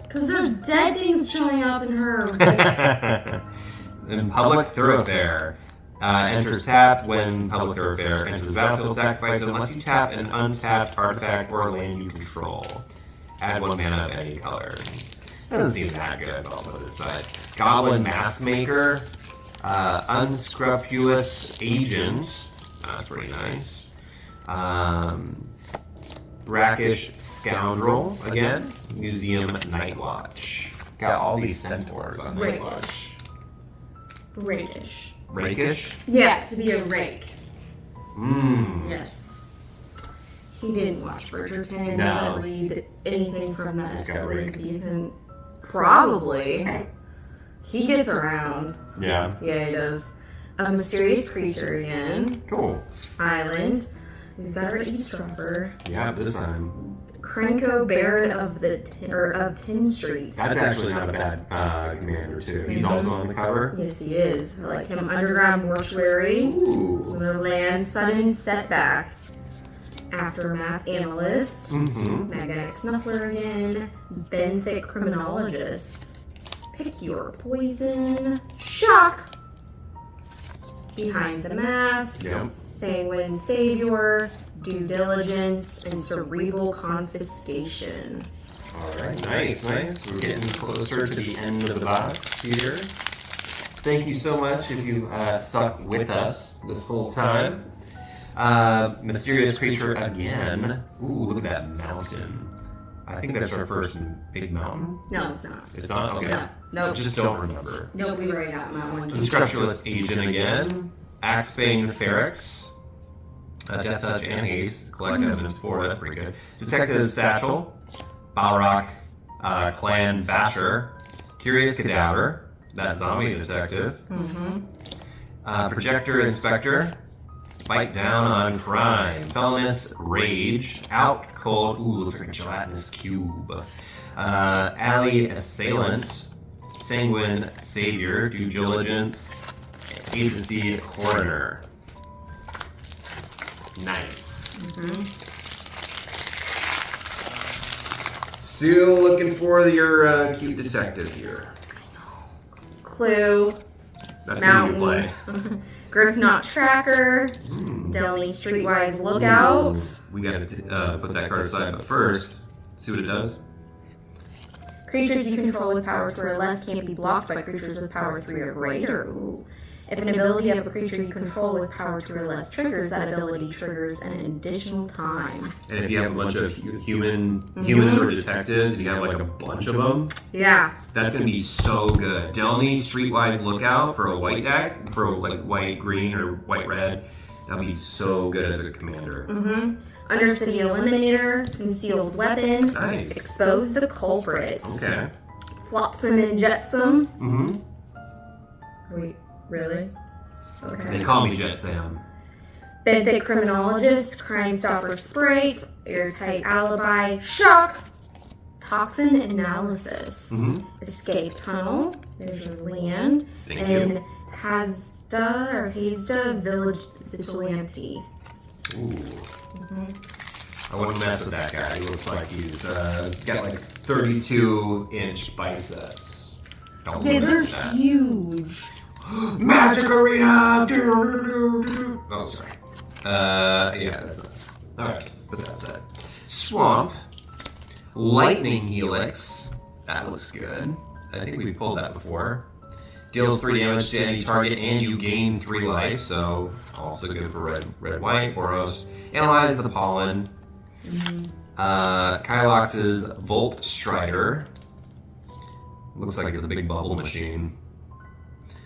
Because there's dead things showing up in her. In Public Thoroughfare. Enters tapped. When Public Thoroughfare enters battlefield, sacrifice it unless you tap an untapped artifact or land you control. Add 1 mana of any color. Doesn't seem that good, but I'll put it aside. Goblin Mask Maker. Unscrupulous Agent. That's pretty nice. Brackish Scoundrel, again. Museum Nightwatch. Got all these centaurs on Nightwatch. Rakish. Rakish? Yeah, to be a rake. Yes. He didn't watch Bridgerton. No. Doesn't read anything from that. He's got raked. Season. Probably. He gets around. Yeah. Yeah, he does. A mysterious creature again. Cool. Island. We've got our eavesdropper. Yeah, this time. Krenko, Baron of Tin Street. That's actually not a bad commander, too. He's also on the cover. Yes, he is. I like him. Underground Mortuary. Ooh. Land, Sudden Setback. Aftermath Analyst. Magnetic Snuffler again. Benthic Criminologist. Pick Your Poison. Shock. Behind the Mask. Yep. Sanguine Savior. Due Diligence. And Cerebral Confiscation. Alright, nice. We're getting closer to the end of the box here. Thank you so much if you stuck with us this whole time. Mysterious creature again. Ooh, look at that mountain. I think that's our first big mountain. No, it's not. It's not? Okay. No. Just don't remember. Nope, we already got my one. Unscrupulous Agent again. Axebane Ferrex. Death Touch and Haste. Collect evidence for it. That's pretty good. Detective Satchel. Balrock. Clan Basher. Curious Cadaver. That zombie detective. Projector Inspector. Bite Down on Crime. Felonious Rage. Out Cold. Ooh, looks like a gelatinous cube. Alley Assailant. Sanguine Savior. Due Diligence. Agency Coroner. Nice. Still looking for your cute detective here. Clue. That's Mountain. who you play. Griffknot Tracker. Delney Streetwise Lookout. We gotta put that card aside, but first, see what it does. Creatures you control with power 2 or less can't be blocked by creatures with power 3 or greater. Ooh. If an ability of a creature you control with power 2 or less triggers, that ability triggers an additional time. And if you have a bunch of humans or detectives, you have like a bunch of them, Yeah. that's gonna be so good. Delney Streetwise Lookout for a white deck, for like white green or white red. That'll be so good as a commander. Undercity Eliminator. Concealed Weapon. Nice. Expose the Culprit. Okay. Flotsam and Jetsam. Wait, really? Okay. They call me Jet Sam. Benthic criminologist, crime stopper sprite, airtight alibi, shock, toxin analysis, escape tunnel, there's your land, and Hazda village vigilante. Ooh. I wouldn't mess with that guy. He looks like he's got like 32-inch biceps. Don't Yeah, they're mess with that. huge. Magic Arena! Oh, sorry. Yeah, that's not. Alright, put that aside. Swamp. Lightning Helix. That looks good. I think we pulled that before. Deals 3 damage to any target and you gain 3 life, so also good for red, white. Boros. Analyze the pollen. Kylox's Volt Strider. Looks like it's a big bubble machine.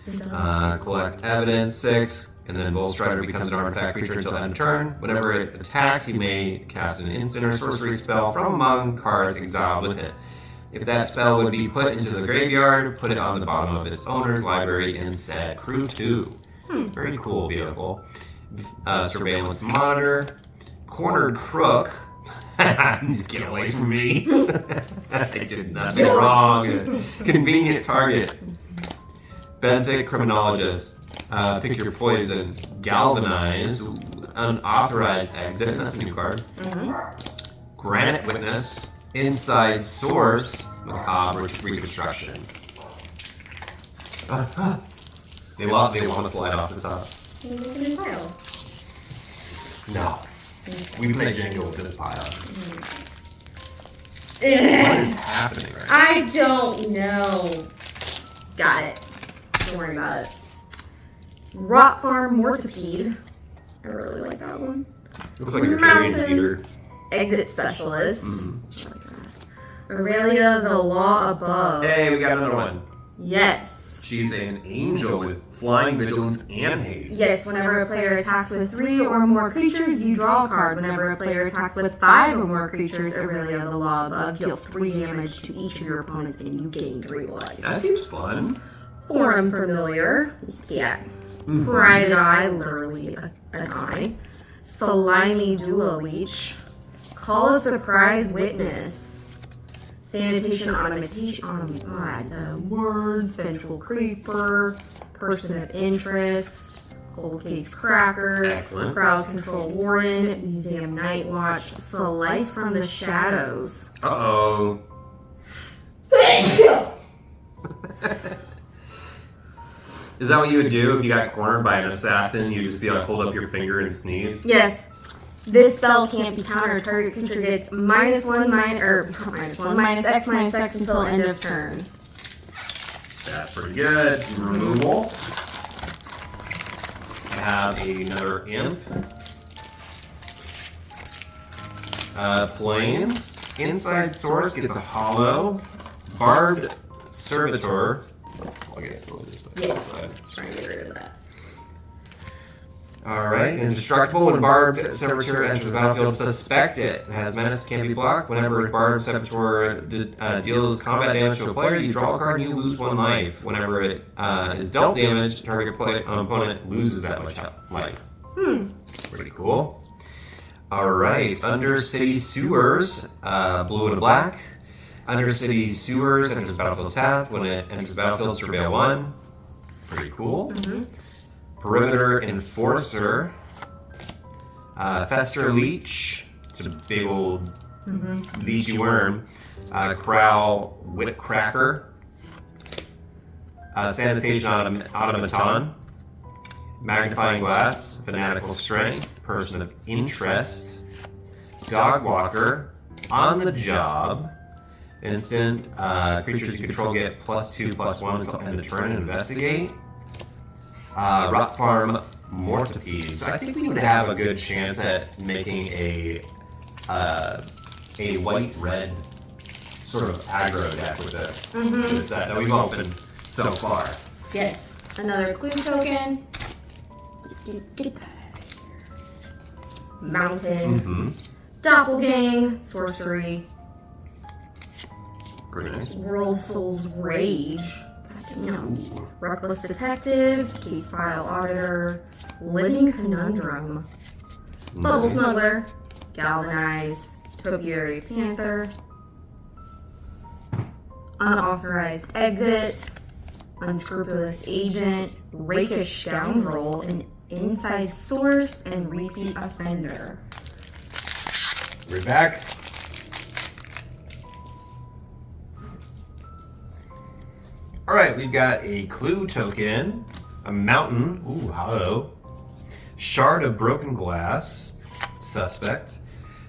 Collect evidence, 6, and then Volt Strider becomes an artifact creature until end of turn. Whenever it attacks, you may cast an instant or sorcery spell from among cards exiled with it. If that spell would be put into the graveyard, put it on the bottom of its owner's library instead. Crew 2. Very cool vehicle. Surveillance Monitor. Cornered Crook. Just get away from me. I did nothing wrong. Convenient target. Benthic Criminologist. Pick your poison. Galvanize. Unauthorized exit. That's a new card. Granite Witness. Inside Source. Macabre Reconstruction. They want to slide off the top. No. We play Jingle with this pile. What is happening right now? I don't know. Got it. Don't worry about it. Rot Farm Mortipede. I really like that one. Looks like a carrion eater. Exit Specialist. Aurelia, the Law Above. Hey, we got another one. Yes. She's an angel with flying vigilance and haste. Yes, whenever a player attacks with 3 or more creatures, you draw a card. Whenever a player attacks with 5 or more creatures, Aurelia, the Law Above deals 3 damage to each of your opponents and you gain 3 life. That seems fun. Forum Familiar. Yeah. Private Eye, literally an eye. Slimy Dual Leech. Call a Surprise Witness. Sanitation Automation, Words, Vengeful Creeper, Person of Interest, Cold Case Cracker, Excellent. Crowd Control Warden, Museum Night Watch, Slice from the Shadows. Uh-oh. Is that what you would do if you got cornered by an assassin? You'd just be like, hold up your finger and sneeze? Yes. This spell can't be countered. Target creature gets -X until end of turn. That's pretty good. Removal. I have another imp. Planes. Inside Source gets a hollow. Barbed Servitor. I guess we'll just put that aside. Trying to get rid of that. Alright, indestructible. When Barbed Servitor enters the battlefield, suspect it. It has menace, can't be blocked. Whenever Barbed Servitor deals combat damage to a player, you draw a card and you lose 1 life. Whenever it is dealt damage, target opponent loses that much life. Pretty cool. Alright, Undercity Sewers, blue and black. Undercity Sewers enters battlefield tapped. When it enters battlefield, surveil 1. Pretty cool. Perimeter Enforcer. Fester Leech. It's a big old leechy worm. Crowl Whip Cracker. Sanitation Automaton. Magnifying Glass. Fanatical Strength. Person of Interest. Dog Walker. On the Job. Instant. Creatures you control get +2/+1 until end of turn and investigate. Rot Farm Mortipede. So I think we would have a good chance at making a white-red sort of aggro deck with this set that we've opened so far. Yes. Another clue token. Get that. Mountain. Doppelgang. Sorcery. Pretty nice. World Soul's Rage. Reckless Detective, Case File Auditor, Living Conundrum. Bubble Smuggler, Galvanize, Topiary Panther, Unauthorized Exit, Unscrupulous Agent, Rakish Scoundrel, an Inside Source, and Repeat Offender. We're back. All right, we've got a clue token, a mountain, ooh, hollow, shard of broken glass, suspect,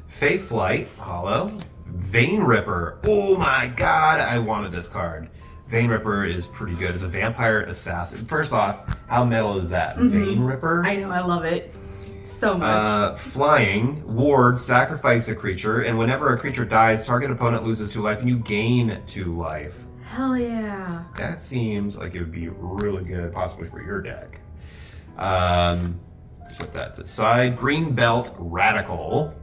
Fey Flight, hollow, Vein Ripper. Oh my god, I wanted this card. Vein Ripper is pretty good. It's a vampire assassin. First off, how metal is that? Vein Ripper? I know, I love it so much. Flying, ward, sacrifice a creature, and whenever a creature dies, target opponent loses 2 life and you gain 2 life. Hell yeah. That seems like it would be really good, possibly for your deck. Let's put that to the side. Green Belt Radical.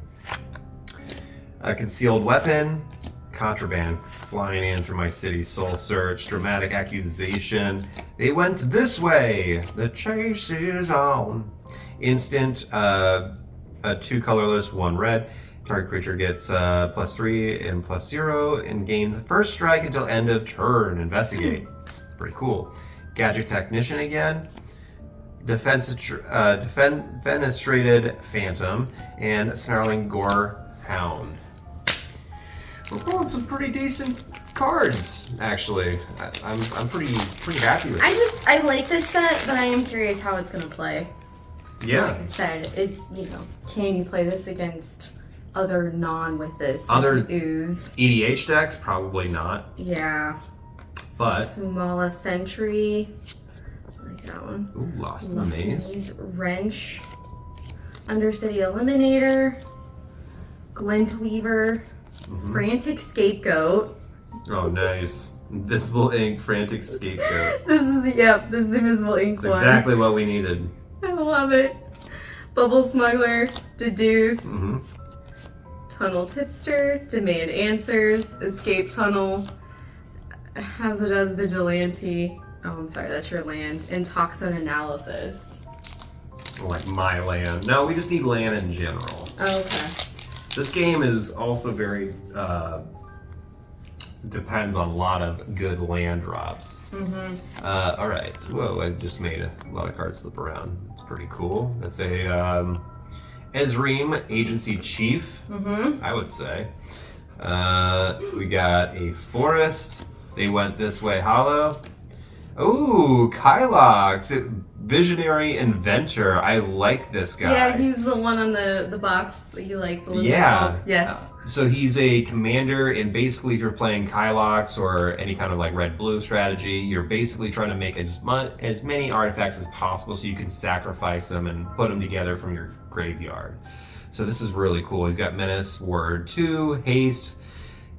A concealed weapon. Contraband flying in through my city. Soul Search. Dramatic accusation. They went this way. The chase is on. Instant. 2 colorless, 1 red. Target creature gets +3 and +0 and gains first strike until end of turn. Investigate. Pretty cool. Gadget Technician again. Defenestrated Phantom and Snarling Gore Hound. We're pulling some pretty decent cards, actually. I'm pretty happy with it. I like this set, but I am curious how it's gonna play. Yeah. Like I said, can you play this against other with this? Other ooze. EDH decks? Probably not. Yeah. But Sumala Sentry. I like that one. ooh, Lost in the Maze. Wrench. Undercity Eliminator. Glint Weaver. Frantic Scapegoat. Oh, nice. Invisible Ink, Frantic Scapegoat. This is the Invisible Ink It's one. exactly what we needed. I love it. Bubble Smuggler. Deduce. Tunnel Tipster, Demand Answers, Escape Tunnel, Hazardous Vigilante, oh I'm sorry, that's your land, and Toxin Analysis. Like my land. No, we just need land in general. Oh, okay. This game is also very, depends on a lot of good land drops. Alright, whoa, I just made a lot of cards slip around. It's pretty cool. That's a, Ezreem, Agency Chief, I would say. We got a Forest. They went this way, Hollow. Ooh, Kylox, Visionary Inventor. I like this guy. Yeah, he's the one on the box that you like. The yeah. Yes. So he's a commander, and basically if you're playing Kylox or any kind of like red-blue strategy, you're basically trying to make as many artifacts as possible so you can sacrifice them and put them together from your graveyard. So this is really cool. He's got Menace, Word 2, Haste.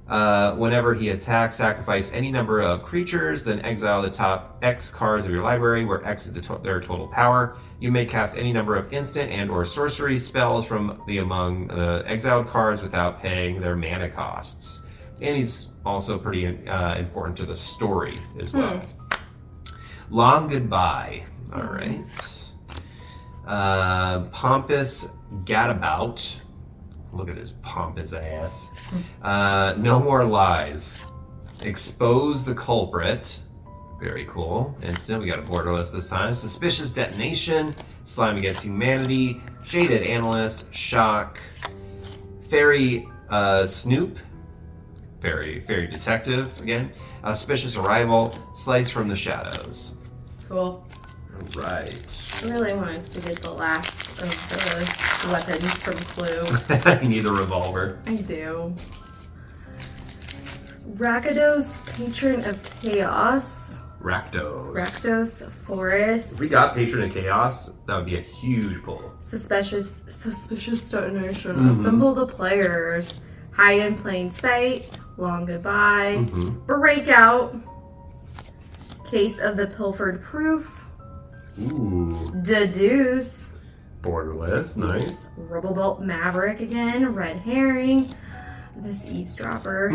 Whenever he attacks, sacrifice any number of creatures, then exile the top X cards of your library, where X is their total power. You may cast any number of instant and or sorcery spells from among the exiled cards without paying their mana costs. And he's also pretty important to the story as well. Long Goodbye. All right. Pompous Gadabout. Look at his pompous ass. No More Lies. Expose the Culprit. Very cool. Instant, we got a borderless this time. Suspicious Detonation. Slime Against Humanity. Jaded Analyst. Shock. Fairy Snoop. Fairy Detective, again. Auspicious Arrival. Slice from the Shadows. Cool. Right. I really want us to get the last of the weapons from Clue. You need a revolver. I do. Rakdos, Patron of Chaos. Rakdos, Forest. If we got Patron of Chaos, that would be a huge pull. Suspicious Detonation. Assemble the players. Hide in Plain Sight. Long Goodbye. Breakout. Case of the Pilfered Proof. Ooh. Deduce. Borderless, nice. Rubble Belt Maverick again. Red Herring. This Eavesdropper.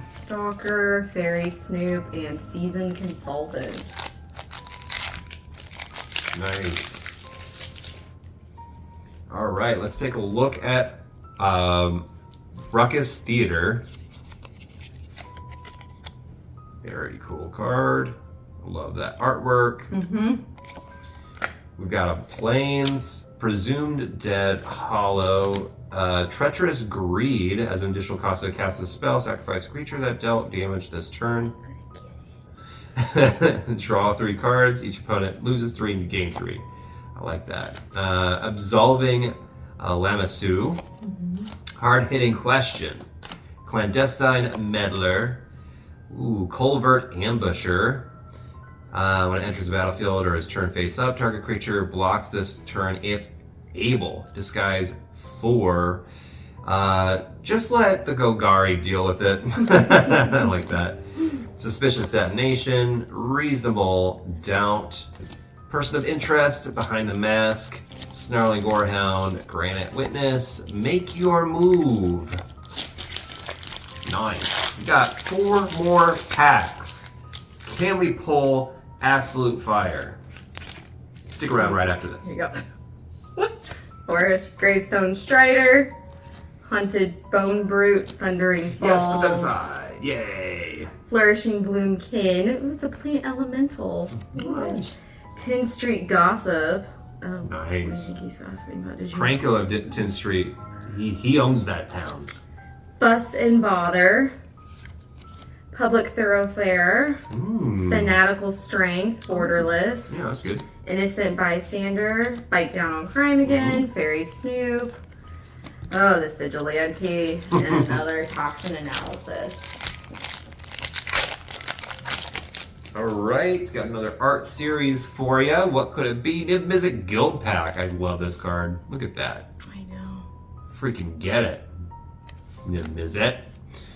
Stalker. Fairy Snoop. And Seasoned Consultant. Nice. All right, let's take a look at Ruckus Theater. Very cool card. Love that artwork. We've got a Plains, Presumed Dead, Hollow, Treacherous Greed. As an additional cost to cast a spell, sacrifice a creature that dealt damage this turn. Draw 3 cards. Each opponent loses 3 and you gain 3. I like that. Absolving Lamassu. Hard-hitting question. Clandestine Meddler. Ooh, Culvert Ambusher. When it enters the battlefield or is turned face up, target creature blocks this turn if able. Disguise 4. Just let the Golgari deal with it. I like that. Suspicious Detonation. Reasonable Doubt. Person of Interest. Behind the Mask. Snarling Gorehound. Granite Witness. Make your move. Nice. We got 4 more packs. Can we pull Absolute Fire? Stick around right after this. Here you go. Forest, Gravestone Strider, Hunted Bone Brute, Thundering Falls. Yes, put that aside. Yay. Flourishing Bloom Kin. Ooh, it's a plant elemental. Nice. 10 Street Gossip. Oh, Nice. I think he's gossiping about. Did you? Franco of 10th Street. He owns that town. Fuss and Bother. Public Thoroughfare. Fanatical Strength. Borderless. Yeah, that's good. Innocent Bystander. Bite Down on Crime Again. Fairy Snoop. Oh, this Vigilante. And another Toxin Analysis. All right, it's got another art series for you. What could it be? Niv Mizzet Guild Pack. I love this card. Look at that. I know. Freaking get it. Niv Mizzet.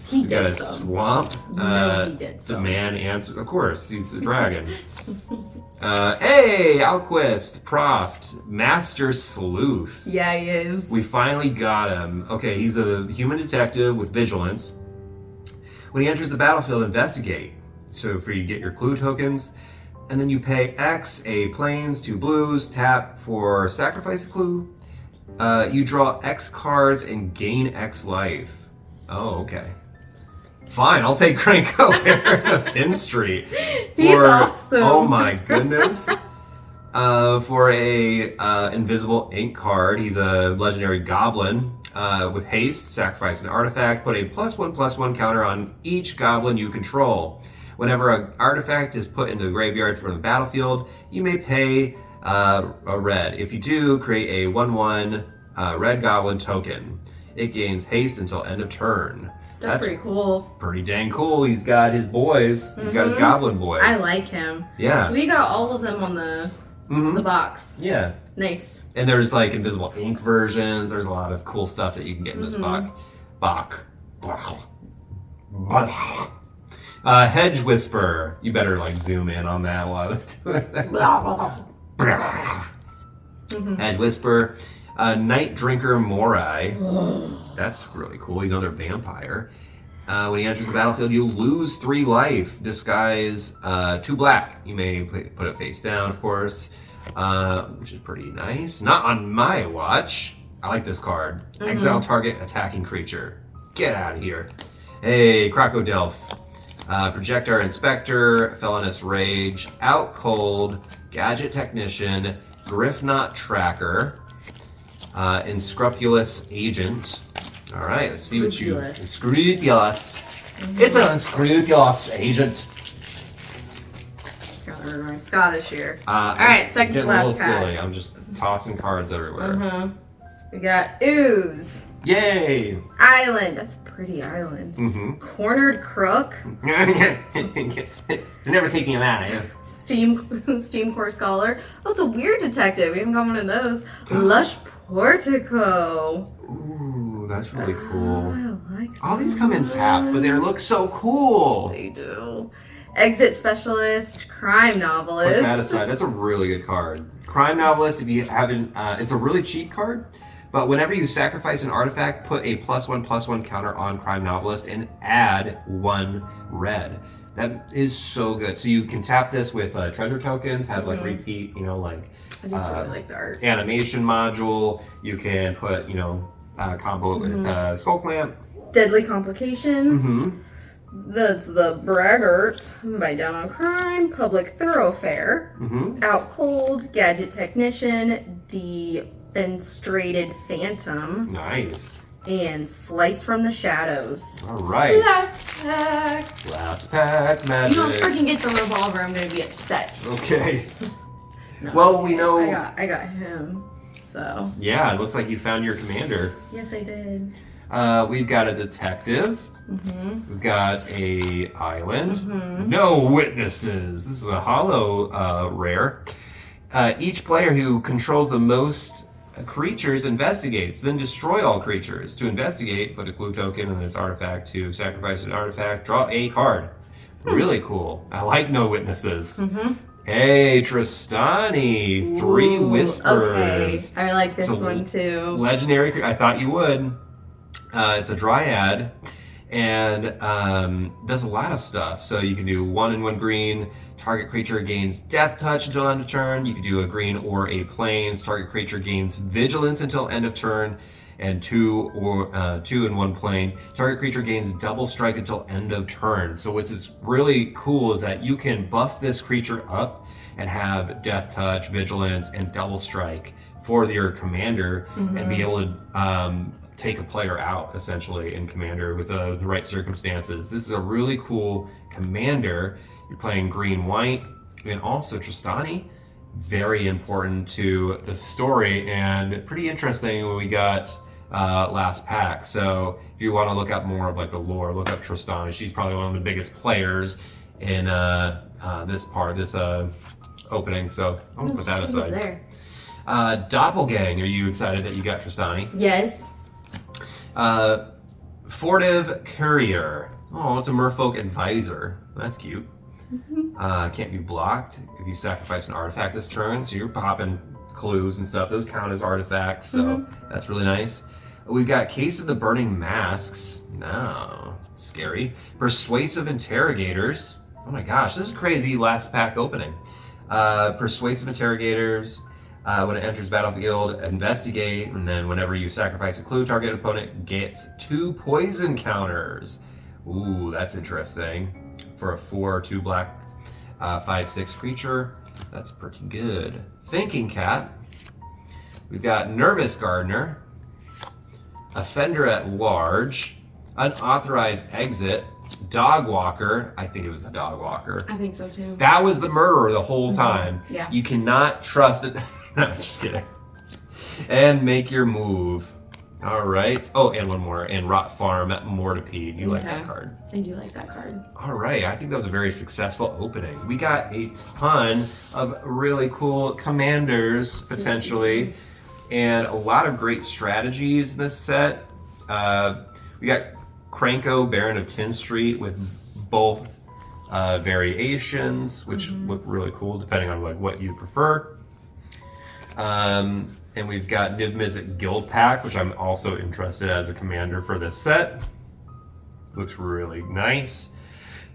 He We got did a some. swamp. He did some. Demand answer. Of course, he's a dragon. Hey, Alquist, Proft, Master Sleuth. Yeah, he is. We finally got him. Okay, he's a human detective with vigilance. When he enters the battlefield, investigate. So for you get your clue tokens, and then you pay X, a plains, 2 blues, tap for sacrifice a clue. You draw X cards and gain X life. Oh, okay. Fine, I'll take Cranko Baron of 10th Street. He's awesome. Oh my goodness. For a invisible ink card, he's a legendary goblin with haste. Sacrifice an artifact. Put a +1/+1 counter on each goblin you control. Whenever an artifact is put into the graveyard from the battlefield, you may pay a red. If you do, create a 1/1 red goblin token. It gains haste until end of turn. That's pretty cool. Pretty dang cool. He's got his boys. He's got his goblin boys. I like him. Yeah. So we got all of them on the box. Yeah. Nice. And there's like invisible ink versions. There's a lot of cool stuff that you can get in this box. Hedge Whisper. You better like zoom in on that while I was doing that. Hedge Whisper. Night Drinker Morai. That's really cool. He's another vampire. When he enters the battlefield, you lose 3 life. Disguise 2 black. You may put it face down, of course, which is pretty nice. Not on my watch. I like this card. Exile target attacking creature. Get out of here. Hey, Crocodilf. Projector Inspector, Felonious Rage, Out Cold, Gadget Technician, Griffknot Tracker, Unscrupulous Agent. All right, let's see what you... Unscrupulous. It's an unscrupulous agent. Gotta learn my Scottish here. All right, second to last pack. Silly. I'm just tossing cards everywhere. We got Ooze. Yay! Island. That's a pretty island. Cornered Crook. You're never thinking of that, eh? Steam Core Scholar. Oh, it's a weird detective. We haven't got one of those. Lush Portico. Ooh, that's really cool. I like All these come in tap, but they look so cool. They do. Exit Specialist, Crime Novelist. Put that aside. That's a really good card. Crime Novelist, if you haven't, it's a really cheap card, but whenever you sacrifice an artifact, put a +1/+1 counter on Crime Novelist and add 1 red. That is so good. So you can tap this with treasure tokens, have like repeat, I just really like the art. animation module. You can put, combo with Skull Clamp. Deadly Complication. Mm-hmm. That's the Braggart. Bite Down on Crime. Public Thoroughfare. Out Cold. Gadget Technician. Defenestrated Phantom. Nice. And Slice from the Shadows. All right. Last pack. Last pack magic. You don't freaking get the revolver, I'm gonna be upset. Okay. No, Well, we know. I got him. So. Yeah, it looks like you found your commander. Yes, I did. We've got a detective. We've got a island. No witnesses. This is a hollow rare. Each player who controls the most creatures investigates, then destroy all creatures. To investigate, put a clue token in its artifact. To sacrifice an artifact, draw a card. Really cool. I like no witnesses. Hey, Tristani, 3 Whispers. Okay, I like this one too. Legendary, I thought you would. It's a Dryad, and does a lot of stuff. So you can do 1 and 1 green. Target creature gains Death Touch until end of turn. You can do a green or a plains. Target creature gains Vigilance until end of turn, and 2 and 1 plain. Target creature gains Double Strike until end of turn. So what's really cool is that you can buff this creature up and have Death Touch, Vigilance, and Double Strike for your commander, and be able to take a player out essentially in commander with the right circumstances. This is a really cool commander. You're playing green-white, and also Tristani, very important to the story, and pretty interesting when we got last pack. So if you want to look up more of like the lore, look up Tristani. She's probably one of the biggest players in this opening. So I'm gonna put that aside. There. Doppelgang, are you excited that you got Tristani? Yes. Furtive Courier. Oh, it's a Merfolk Advisor. That's cute. Can't be blocked if you sacrifice an artifact this turn. So you're popping clues and stuff. Those count as artifacts, so that's really nice. We've got Case of the Burning Masks. Oh, scary. Persuasive Interrogators. Oh my gosh, this is a crazy last pack opening. Persuasive Interrogators. When it enters battlefield, investigate, and then whenever you sacrifice a clue, target opponent gets 2 poison counters. Ooh, that's interesting. For a 4/2 black 5/6 creature, that's pretty good. Thinking Cat. We've got Nervous Gardener, Offender at Large, Unauthorized Exit, Dog Walker. I think it was the Dog Walker. I think so too. That was the murderer the whole time. Yeah. You cannot trust it. No, just kidding. And Make Your Move. All right. Oh, and one more. And Rot Farm Mortipede. You like that card? I do like that card. All right. I think that was a very successful opening. We got a ton of really cool commanders, potentially, and a lot of great strategies in this set. We got Kranko, Baron of Tin Street, with both variations, which look really cool depending on like what you prefer. And we've got Niv Mizzet Guild Pack, which I'm also interested as a commander for this set. Looks really nice.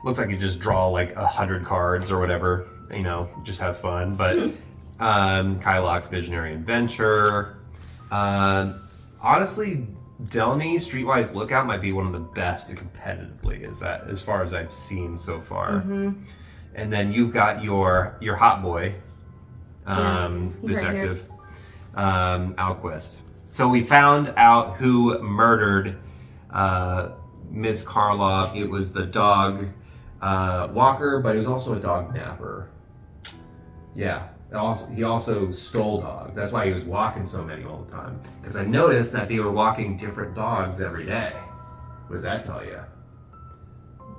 Looks like you just draw like 100 cards or whatever, just have fun. But Kylock's Visionary Adventure. Honestly, Delny Streetwise Lookout might be one of the best competitively, as far as I've seen so far. And then you've got your hot boy, detective, Alquist. So we found out who murdered Miss Karlov. It was the dog walker, but he was also a dog napper. Yeah. He also stole dogs. That's why he was walking so many all the time. Because I noticed that they were walking different dogs every day. What does that tell you?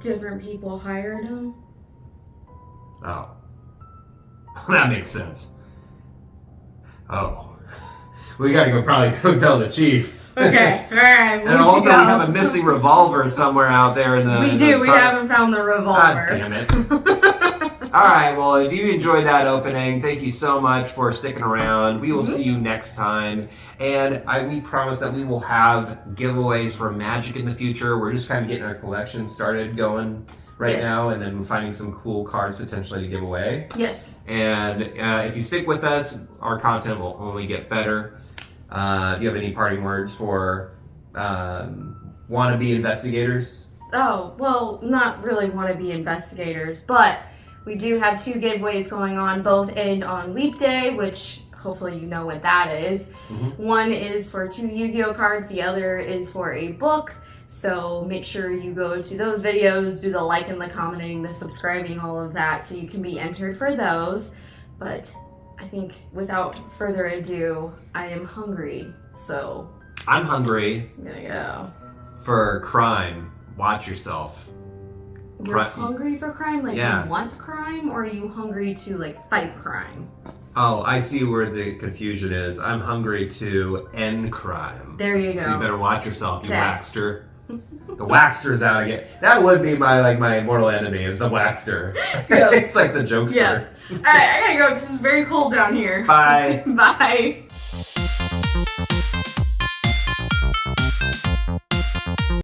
Different people hired him. Oh. That makes sense. Oh. We gotta probably go tell the chief. Okay, alright. And also we have a missing revolver somewhere out there in the... We haven't found the revolver. God damn it. Alright, well, if you enjoyed that opening, thank you so much for sticking around. We will see you next time. And we promise that we will have giveaways for Magic in the future. We're just kind of getting our collection started going right Yes. now, and then finding some cool cards potentially to give away. Yes. And if you stick with us, our content will only get better. Do you have any parting words for wannabe investigators? Oh, well, not really wannabe investigators, but we do have 2 giveaways going on, both on Leap Day, which hopefully you know what that is. One is for 2 Yu-Gi-Oh cards, the other is for a book. So make sure you go to those videos, do the like and the commenting, the subscribing, all of that, so you can be entered for those. But I think without further ado, I am hungry, so I'm hungry I'm gonna go. for crime. Watch yourself. You're hungry for crime? Like Yeah. you want crime, or are you hungry to like fight crime? Oh, I see where the confusion is. I'm hungry to end crime. There you go. So you better watch yourself, you Okay. waxter. The waxter's out again. That would be my mortal enemy, is the waxter. Yeah. It's like the jokester. Yeah. Alright, I gotta go because it's very cold down here. Bye. Bye.